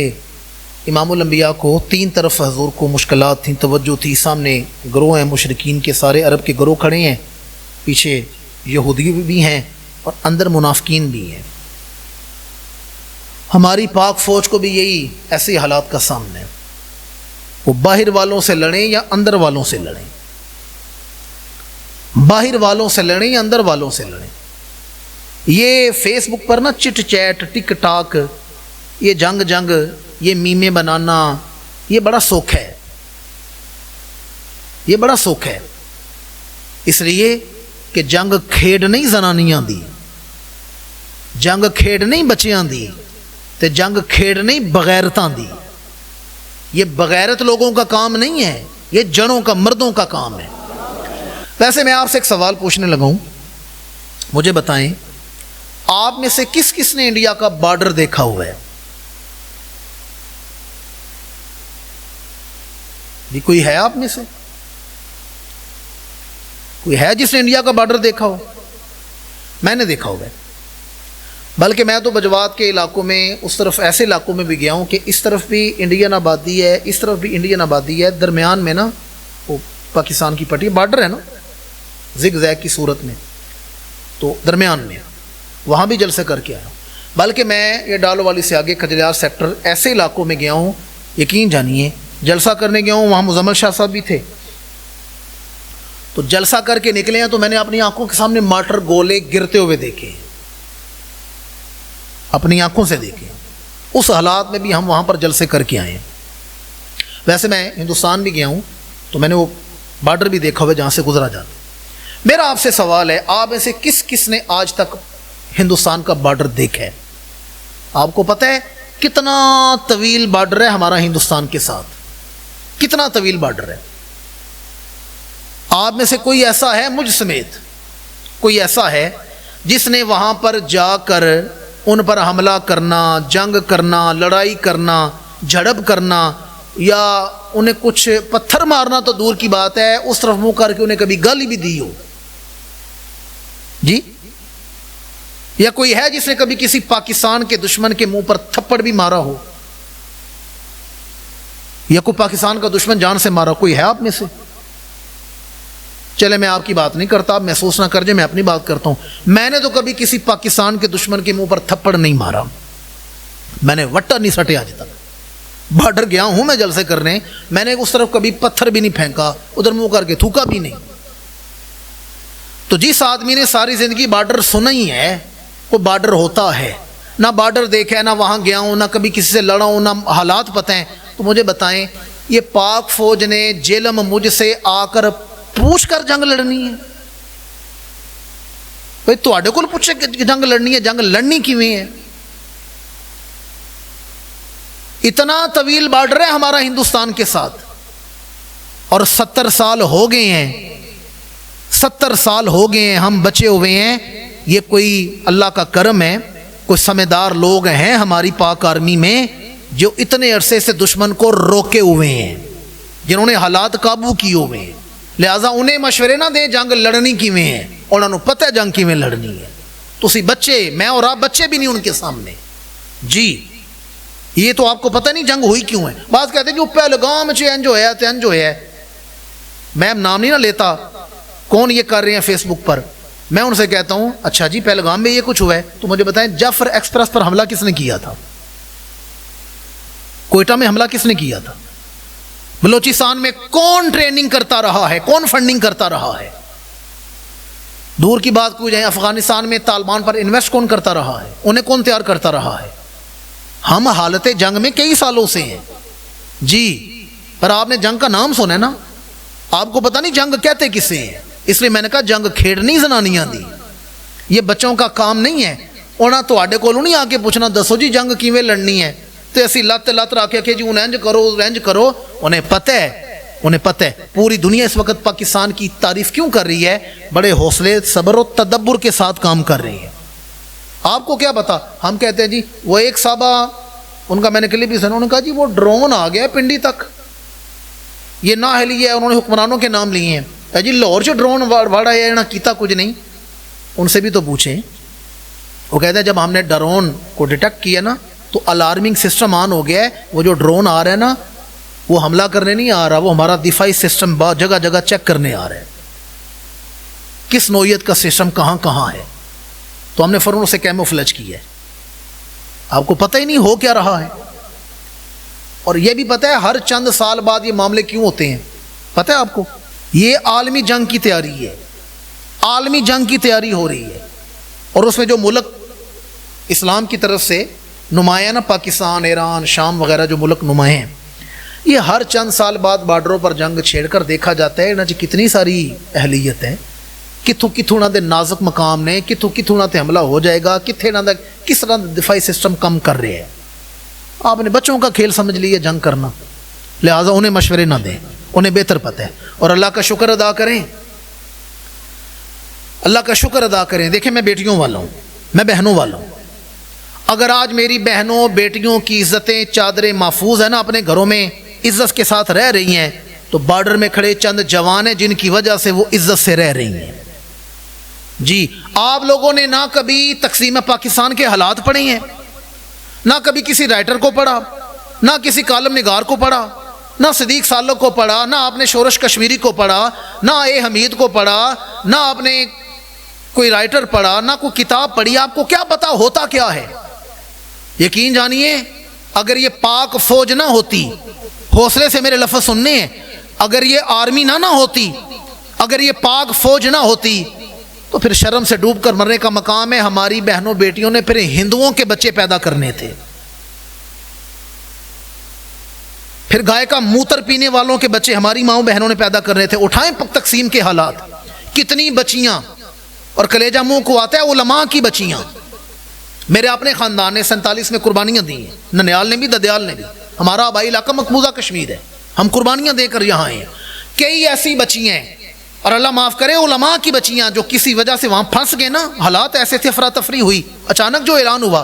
امام الانبیاء کو تین طرف حضور کو مشکلات تھیں، توجہ تھی، سامنے گروہ ہیں مشرکین کے، سارے عرب کے گروہ کھڑے ہیں، پیچھے یہودی بھی ہیں اور اندر منافقین بھی ہیں۔ ہماری پاک فوج کو بھی یہی ایسے حالات کا سامنا ہے، وہ باہر والوں سے لڑیں یا اندر والوں سے لڑیں، باہر والوں سے لڑیں یا اندر والوں سے لڑیں۔ یہ فیس بک پر نا چٹ چیٹ، ٹک ٹاک، یہ جنگ، یہ میمیں بنانا، یہ بڑا سوکھ ہے، یہ بڑا سوکھ ہے، اس لیے کہ جنگ کھیڈ نہیں زنانیاں دی، جنگ کھیڈ نہیں بچیاں دی، تے جنگ کھیڈ نہیں بغیرتاں دی۔ یہ بغیرت لوگوں کا کام نہیں ہے، یہ جڑوں کا، مردوں کا کام ہے۔ ویسے میں آپ سے ایک سوال پوچھنے لگا ہوں، مجھے بتائیں آپ میں سے کس کس نے انڈیا کا بارڈر دیکھا ہوا ہے؟ جی کوئی ہے آپ میں سے؟ کوئی ہے جس نے انڈیا کا بارڈر دیکھا ہو؟ میں نے دیکھا ہوا ہے، بلکہ میں تو بجوات کے علاقوں میں، اس طرف ایسے علاقوں میں بھی گیا ہوں کہ اس طرف بھی انڈین آبادی ہے، اس طرف بھی انڈین آبادی ہے، درمیان میں نا وہ پاکستان کی پٹی بارڈر ہے نا، زگ زیگ کی صورت میں، تو درمیان میں وہاں بھی جلسے کر کے آیا ہوں۔ بلکہ میں یہ ڈالو والی سے آگے کھجریات سیکٹر ایسے علاقوں میں گیا ہوں، یقین جانیے جلسہ کرنے گیا ہوں، وہاں مزمل شاہ صاحب بھی تھے، تو جلسہ کر کے نکلے ہیں تو میں نے اپنی آنکھوں کے سامنے مارٹر گولے گرتے ہوئے دیکھے، اپنی آنکھوں سے دیکھے، اس حالات میں بھی ہم وہاں پر جلسے کر کے آئے ہیں۔ ویسے میں ہندوستان بھی گیا ہوں تو میں نے وہ بارڈر بھی دیکھا ہوا جہاں سے گزرا جاتا۔ میرا آپ سے سوال ہے، آپ میں سے کس کس نے آج تک ہندوستان کا بارڈر دیکھا ہے؟ آپ کو پتہ ہے کتنا طویل بارڈر ہے ہمارا ہندوستان کے ساتھ، کتنا طویل بارڈر ہے؟ آپ میں سے کوئی ایسا ہے، مجھ سمیت کوئی ایسا ہے جس نے وہاں پر جا کر ان پر حملہ کرنا، جنگ کرنا، لڑائی کرنا، جھڑپ کرنا، یا انہیں کچھ پتھر مارنا تو دور کی بات ہے، اس طرف منہ کر کے انہیں کبھی گالی بھی دی ہو؟ جی، یا کوئی ہے جس نے کبھی کسی پاکستان کے دشمن کے منہ پر تھپڑ بھی مارا ہو، یا کوئی پاکستان کا دشمن جان سے مارا؟ کوئی ہے آپ میں سے؟ چلے میں آپ کی بات نہیں کرتا، آپ محسوس نہ کر جائے، میں اپنی بات کرتا ہوں۔ میں نے تو کبھی کسی پاکستان کے دشمن کے منہ پر تھپڑ نہیں مارا، میں نے وٹا نہیں سٹے آج تک۔ بارڈر گیا ہوں میں جلسے کرنے، میں نے اس طرف کبھی پتھر بھی نہیں پھینکا، ادھر منہ کر کے تھوکا بھی نہیں۔ تو جس آدمی نے ساری زندگی بارڈر سنا ہی ہے، وہ بارڈر ہوتا ہے، نہ بارڈر دیکھا ہے، نہ وہاں گیا ہوں، نہ کبھی کسی سے لڑا ہوں، نہ حالات پتہ ہیں، تو مجھے بتائیں یہ پاک فوج نے جیلم مجھ سے آ کر پوچھ کر جنگ لڑنی ہے؟ بھائی تواڈے کول پوچھے کہ جنگ لڑنی ہے، جنگ لڑنی کیویں ہے؟ اتنا طویل بارڈر ہے ہمارا ہندوستان کے ساتھ، اور 70 سال ہو گئے ہیں، 70 سال ہو گئے ہیں ہم بچے ہوئے ہیں۔ یہ کوئی اللہ کا کرم ہے، کوئی سمجھدار لوگ ہیں ہماری پاک آرمی میں جو اتنے عرصے سے دشمن کو روکے ہوئے ہیں، جنہوں نے حالات قابو کیے ہوئے ہیں۔ لہٰذا انہیں مشورے نہ دیں جنگ لڑنی کیویں ہے، انہوں نے پتہ ہے جنگ کیویں لڑنی ہے۔ تسی بچے، میں اور آپ بچے بھی نہیں ان کے سامنے۔ جی یہ تو آپ کو پتہ نہیں جنگ ہوئی کیوں ہے۔ بعض کہتے ہیں جو پہلگام چ انج ہویا تے انج ہویا ہے، میں نام نہیں نہ لیتا کون یہ کر رہے ہیں فیس بک پر، میں ان سے کہتا ہوں اچھا جی پہلگام میں یہ کچھ ہوا ہے تو مجھے بتائیں جعفر ایکسپریس پر حملہ کس نے کیا تھا؟ کوئٹہ میں حملہ کس نے کیا تھا؟ بلوچستان میں کون ٹریننگ کرتا رہا ہے، کون فنڈنگ کرتا رہا ہے؟ دور کی بات کوئی جائے، افغانستان میں طالبان پر انویسٹ کون کرتا رہا ہے، انہیں کون تیار کرتا رہا ہے؟ ہم حالت جنگ میں کئی سالوں سے ہیں جی، پر آپ نے جنگ کا نام سنا ہے نا، آپ کو پتہ نہیں جنگ کہتے کسے ہیں۔ اس لیے میں نے کہا جنگ کھیڑنی زنانیاں دی، یہ بچوں کا کام نہیں ہے۔ انہاں تواڈے کولوں نہیں آ کے پوچھنا دسو جی جنگ کیویں لڑنی ہے، تے اسی لت رکھ کے جی انہیں انج کرو، انہیں پتہ ہے، انہیں پتہ ہے۔ پوری دنیا اس وقت پاکستان کی تعریف کیوں کر رہی ہے؟ بڑے حوصلے، صبر و تدبر کے ساتھ کام کر رہی ہے۔ آپ کو کیا پتا؟ ہم کہتے ہیں جی وہ ایک صحابہ، ان کا میں نے کلپ بھی سنا، انہوں نے کہا جی وہ ڈرون آ گیا پنڈی تک، یہ نہ ہلی ہے، انہوں نے حکمرانوں کے نام لیے ہیں جی لاہور سے ڈرون واڑا ہے نہ کیتا کچھ نہیں۔ ان سے بھی تو پوچھیں، وہ کہتے ہیں جب ہم نے ڈرون کو ڈیٹیکٹ کیا نا تو الارمنگ سسٹم آن ہو گیا ہے، وہ جو ڈرون آ رہا ہے نا وہ حملہ کرنے نہیں آ رہا، وہ ہمارا دفاعی سسٹم جگہ جگہ چیک کرنے آ رہا ہے کس نوعیت کا سسٹم کہاں کہاں ہے، تو ہم نے فوراً اسے کیموفلیج کیا ہے۔ آپ کو پتہ ہی نہیں ہو کیا رہا ہے، اور یہ بھی پتہ ہے ہر چند سال بعد یہ معاملے کیوں ہوتے ہیں، پتہ ہے آپ کو؟ یہ عالمی جنگ کی تیاری ہے، عالمی جنگ کی تیاری ہو رہی ہے، اور اس میں جو ملک اسلام کی طرف سے نمایاں نا، پاکستان، ایران، شام وغیرہ جو ملک نمایاں ہیں، یہ ہر چند سال بعد بارڈروں پر جنگ چھیڑ کر دیکھا جاتا ہے نا جی کتنی ساری اہلیت ہے، کتوں کتوں نہ دے نازک مقام نے، کتوں کتوں نہ تے حملہ ہو جائے گا، کتنے نہ دے کس طرح دفاعی سسٹم کم کر رہے ہیں۔ آپ نے بچوں کا کھیل سمجھ لیے جنگ کرنا، لہٰذا انہیں مشورے نہ دیں، انہیں بہتر پتہ ہے، اور اللہ کا شکر ادا کریں، اللہ کا شکر ادا کریں۔ دیکھیں میں بیٹیوں والا ہوں، میں بہنوں والا ہوں، اگر آج میری بہنوں بیٹیوں کی عزتیں چادریں محفوظ ہیں نا، اپنے گھروں میں عزت کے ساتھ رہ رہی ہیں، تو بارڈر میں کھڑے چند جوان ہیں جن کی وجہ سے وہ عزت سے رہ رہی ہیں۔ جی آپ لوگوں نے نہ کبھی تقسیم پاکستان کے حالات پڑھے ہیں، نہ کبھی کسی رائٹر کو پڑھا، نہ کسی کالم نگار کو پڑھا، نہ صدیق سالک کو پڑھا، نہ آپ نے شورش کشمیری کو پڑھا، نہ اے حمید کو پڑھا، نہ آپ نے کوئی رائٹر پڑھا، نہ کوئی کتاب پڑھی۔ آپ کو کیا پتا ہوتا کیا ہے؟ یقین جانیے اگر یہ پاک فوج نہ ہوتی، حوصلے سے میرے لفظ سننے ہیں، اگر یہ آرمی نہ ہوتی، اگر یہ پاک فوج نہ ہوتی، تو پھر شرم سے ڈوب کر مرنے کا مقام ہے ہماری بہنوں بیٹیوں نے پھر ہندوؤں کے بچے پیدا کرنے تھے، پھر گائے کا موتر پینے والوں کے بچے ہماری ماؤں بہنوں نے پیدا کرنے تھے۔ اٹھائیں تقسیم کے حالات، کتنی بچیاں، اور کلیجہ منہ کو آتا ہے علماء کی بچیاں۔ میرے اپنے خاندان نے 47 میں قربانیاں دی ہیں، ننیال نے بھی، ددیال نے بھی، ہمارا آبائی علاقہ مقبوضہ کشمیر ہے، ہم قربانیاں دے کر یہاں آئے ہیں۔ کئی ایسی بچیاں ہیں، اور اللہ معاف کرے علماء کی بچیاں جو کسی وجہ سے وہاں پھنس گئے نا، حالات ایسے تھے، افراتفری ہوئی، اچانک جو اعلان ہوا،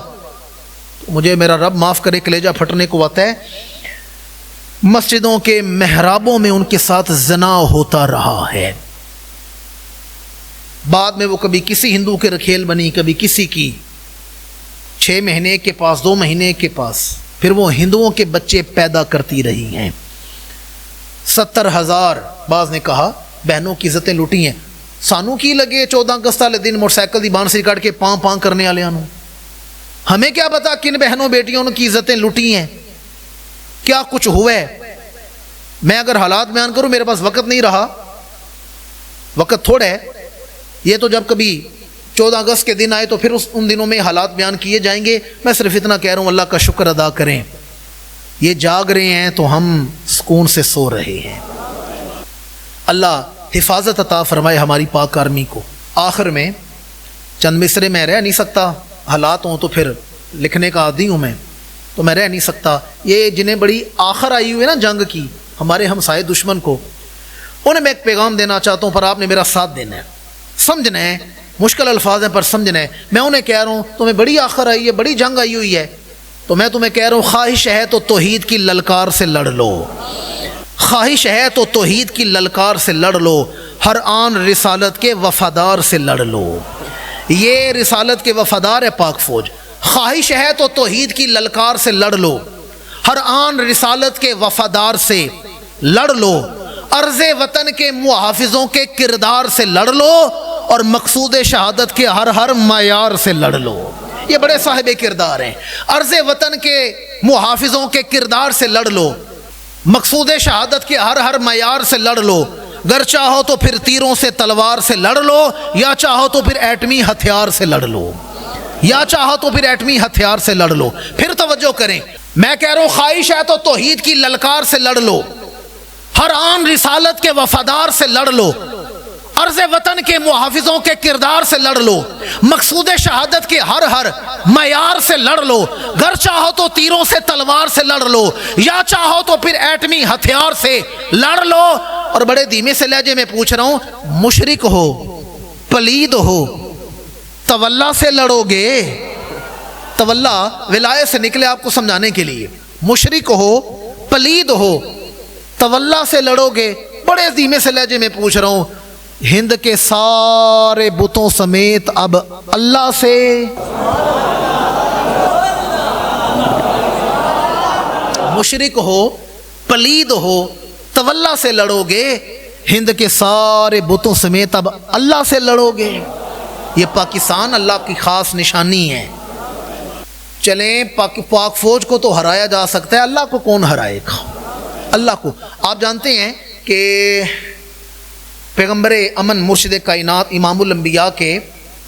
تو مجھے میرا رب معاف کرے کلیجہ پھٹنے کو آتا ہے۔ مسجدوں کے محرابوں میں ان کے ساتھ زنا ہوتا رہا ہے، بعد میں وہ کبھی کسی ہندو کے رکھیل بنی، کبھی کسی کی، 6 مہینے کے پاس، 2 مہینے کے پاس، پھر وہ ہندوؤں کے بچے پیدا کرتی رہی ہیں۔ 70,000 بعض نے کہا بہنوں کی عزتیں لوٹی ہیں۔ سانو کی لگے 14 اگست والے دن موٹر سائیکل دی بانسری کٹ کے پاں پاں کرنے والے انہوں، ہمیں کیا پتا کن بہنوں بیٹیوں کی عزتیں لوٹی ہیں، کیا کچھ ہوا ہے۔ میں اگر حالات بیان کروں، میرے پاس وقت نہیں رہا، وقت تھوڑا ہے، یہ تو جب کبھی 14 اگست کے دن آئے تو پھر ان دنوں میں حالات بیان کیے جائیں گے۔ میں صرف اتنا کہہ رہا ہوں اللہ کا شکر ادا کریں، یہ جاگ رہے ہیں تو ہم سکون سے سو رہے ہیں۔ اللہ حفاظت عطا فرمائے ہماری پاک آرمی کو۔ آخر میں چند مصرے میں رہ نہیں سکتا، حالات ہوں تو پھر لکھنے کا عادی ہوں میں، تو میں رہ نہیں سکتا۔ یہ جنہیں بڑی آخر آئی ہوئی ہے نا جنگ کی، ہمارے ہمسائے دشمن کو، انہیں میں ایک پیغام دینا چاہتا ہوں، پر آپ نے میرا ساتھ دینا ہے، سمجھنا ہے، مشکل الفاظ ہیں پر سمجھنا ہے۔ میں انہیں کہہ رہا ہوں تمہیں بڑی آخر آئی ہے، بڑی جنگ آئی ہوئی ہے، تو میں تمہیں کہہ رہا ہوں خواہش ہے تو توحید کی للکار سے لڑ لو، خواہش ہے تو توحید کی للکار سے لڑ لو، ہر آن رسالت کے وفادار سے لڑ لو۔ یہ رسالت کے وفادار ہے پاک فوج۔ خواہش ہے تو توحید کی للکار سے لڑ لو، ہر آن رسالت کے وفادار سے لڑ لو، عرض وطن کے محافظوں کے کردار سے لڑ لو، اور مقصود شہادت کے ہر معیار سے لڑ لو۔ یہ بڑے صاحب کردار ہیں۔ عرض وطن کے محافظوں کے کردار سے لڑ لو، مقصود شہادت کے ہر معیار سے لڑ لو، گر چاہو تو پھر تیروں سے تلوار سے لڑ لو، یا چاہو تو پھر ایٹمی ہتھیار سے لڑ لو، یا چاہو تو پھر ایٹمی ہتھیار سے لڑ لو۔ پھر توجہ کریں، میں کہہ رہا ہوں خواہش ہے تو توحید کی للکار سے لڑ لو، ہر آن رسالت کے وفادار سے لڑ لو، عرض وطن کے محافظوں کے کردار سے لڑ لو، مقصود شہادت کے ہر معیار سے لڑ لو، گر چاہو تو تیروں سے تلوار سے لڑ لو، یا چاہو تو پھر ایٹمی ہتھیار سے لڑ لو۔ اور بڑے دھیمے سے لہجے میں پوچھ رہا ہوں، مشرک ہو، پلید ہو، تولا سے لڑو گے؟ تولا ولایت سے نکلے آپ کو سمجھانے کے لیے۔ مشرک ہو، پلید ہو، تولا سے لڑو گے؟ بڑے دھیمے سے لہجے میں پوچھ رہا ہوں، ہند کے سارے بتوں سمیت اب اللہ سے؟ مشرک ہو، پلید ہو، تولا سے لڑو گے، ہند کے سارے بتوں سمیت اب اللہ سے لڑو گے؟ یہ پاکستان اللہ کی خاص نشانی ہے۔ چلیں پاک فوج کو تو ہرایا جا سکتا ہے، اللہ کو کون ہرائے گا؟ اللہ کو۔ آپ جانتے ہیں کہ پیغمبر امن مرشد کائنات امام الانبیاء کے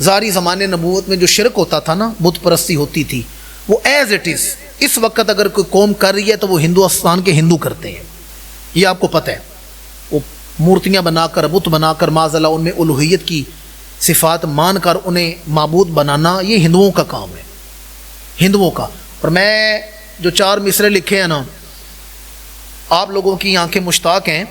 ظاہری زمانے نبوت میں جو شرک ہوتا تھا نا، بت پرستی ہوتی تھی، وہ ایز اٹ از اس وقت اگر کوئی قوم کر رہی ہے تو وہ ہندوستان کے ہندو کرتے ہیں، یہ آپ کو پتہ ہے۔ وہ مورتیاں بنا کر، بت بنا کر، معاذ اللہ ان میں الوہیت کی صفات مان کر انہیں معبود بنانا، یہ ہندوؤں کا کام ہے، ہندوؤں کا۔ اور میں جو 4 مصرے لکھے ہیں نا، آپ لوگوں کی آنکھیں مشتاق ہیں،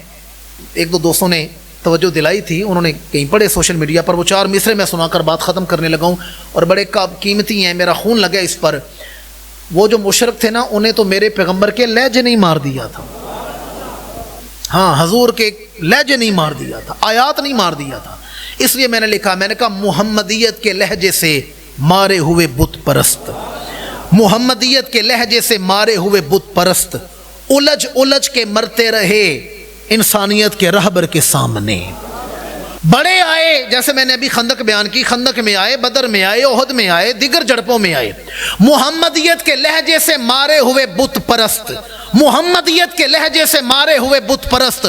ایک دو دوستوں نے توجہ دلائی تھی، انہوں نے کہیں پڑھے سوشل میڈیا پر، وہ 4 مصرے میں سنا کر بات ختم کرنے لگا ہوں، اور بڑے قیمتی ہیں، میرا خون لگا اس پر۔ وہ جو مشرک تھے نا، انہیں تو میرے پیغمبر کے لہجے نہیں مار دیا تھا، ہاں حضور کے لہجے نہیں مار دیا تھا، آیات نہیں مار دیا تھا۔ اس لیے میں نے لکھا، میں نے کہا محمدیت کے لہجے سے مارے ہوئے بت پرست، محمدیت کے لہجے سے مارے ہوئے بت پرست، الجھ الجھ کے مرتے رہے انسانیت کے رہبر کے سامنے۔ بڑے آئے، جیسے میں نے ابھی خندق بیان کی، خندق میں آئے، بدر میں آئے، احد میں آئے، دیگر جھڑپوں میں آئے، محمدیت کے لہجے سے مارے ہوئے بت پرست، محمدیت کے لہجے سے مارے ہوئے بت پرست،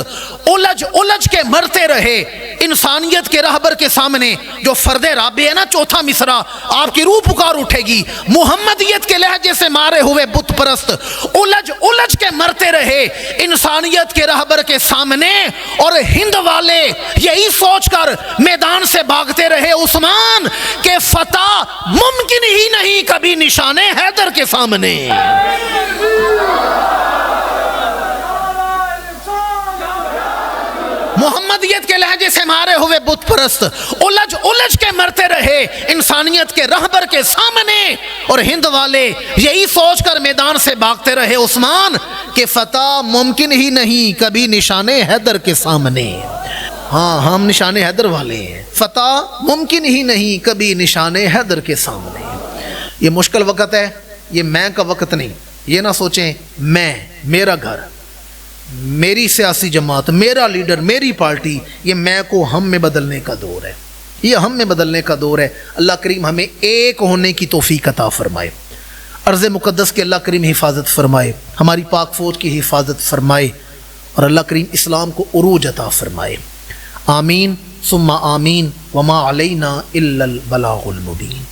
الجھ الجھ کے مرتے رہے انسانیت کے رہبر کے سامنے۔ جو فرد رابع ہے نا، چوتھا مصرع، آپ کی روح پکار اٹھے گی، محمدیت کے لہجے سے مارے ہوئے بت پرست، الجھ الجھ کے مرتے رہے انسانیت کے رہبر کے سامنے، اور ہند والے یہی سوچ کر میدان سے بھاگتے رہے عثمان کہ فتح ممکن ہی نہیں کبھی نشان حیدر کے سامنے۔ محمدیت کے لہجے سے مارے ہوئے بت پرست الجھ الجھ کے مرتے رہے انسانیت کے رہبر کے سامنے، اور ہند والے یہی سوچ کر میدان سے بھاگتے رہے عثمان کہ فتح ممکن ہی نہیں کبھی نشان حیدر کے سامنے۔ ہاں ہم نشان حیدر والے ہیں، فتح ممکن ہی نہیں کبھی نشان حیدر کے سامنے۔ یہ مشکل وقت ہے، یہ میں کا وقت نہیں۔ یہ نہ سوچیں میں، میرا گھر، میری سیاسی جماعت، میرا لیڈر، میری پارٹی، یہ میں کو ہم میں بدلنے کا دور ہے، یہ ہم میں بدلنے کا دور ہے۔ اللہ کریم ہمیں ایک ہونے کی توفیق عطا فرمائے، ارض مقدس کے اللہ کریم حفاظت فرمائے، ہماری پاک فوج کی حفاظت فرمائے، اور اللہ کریم اسلام کو عروج عطا فرمائے۔ آمین ثم آمین، وما علینا الا البلاغ المبین۔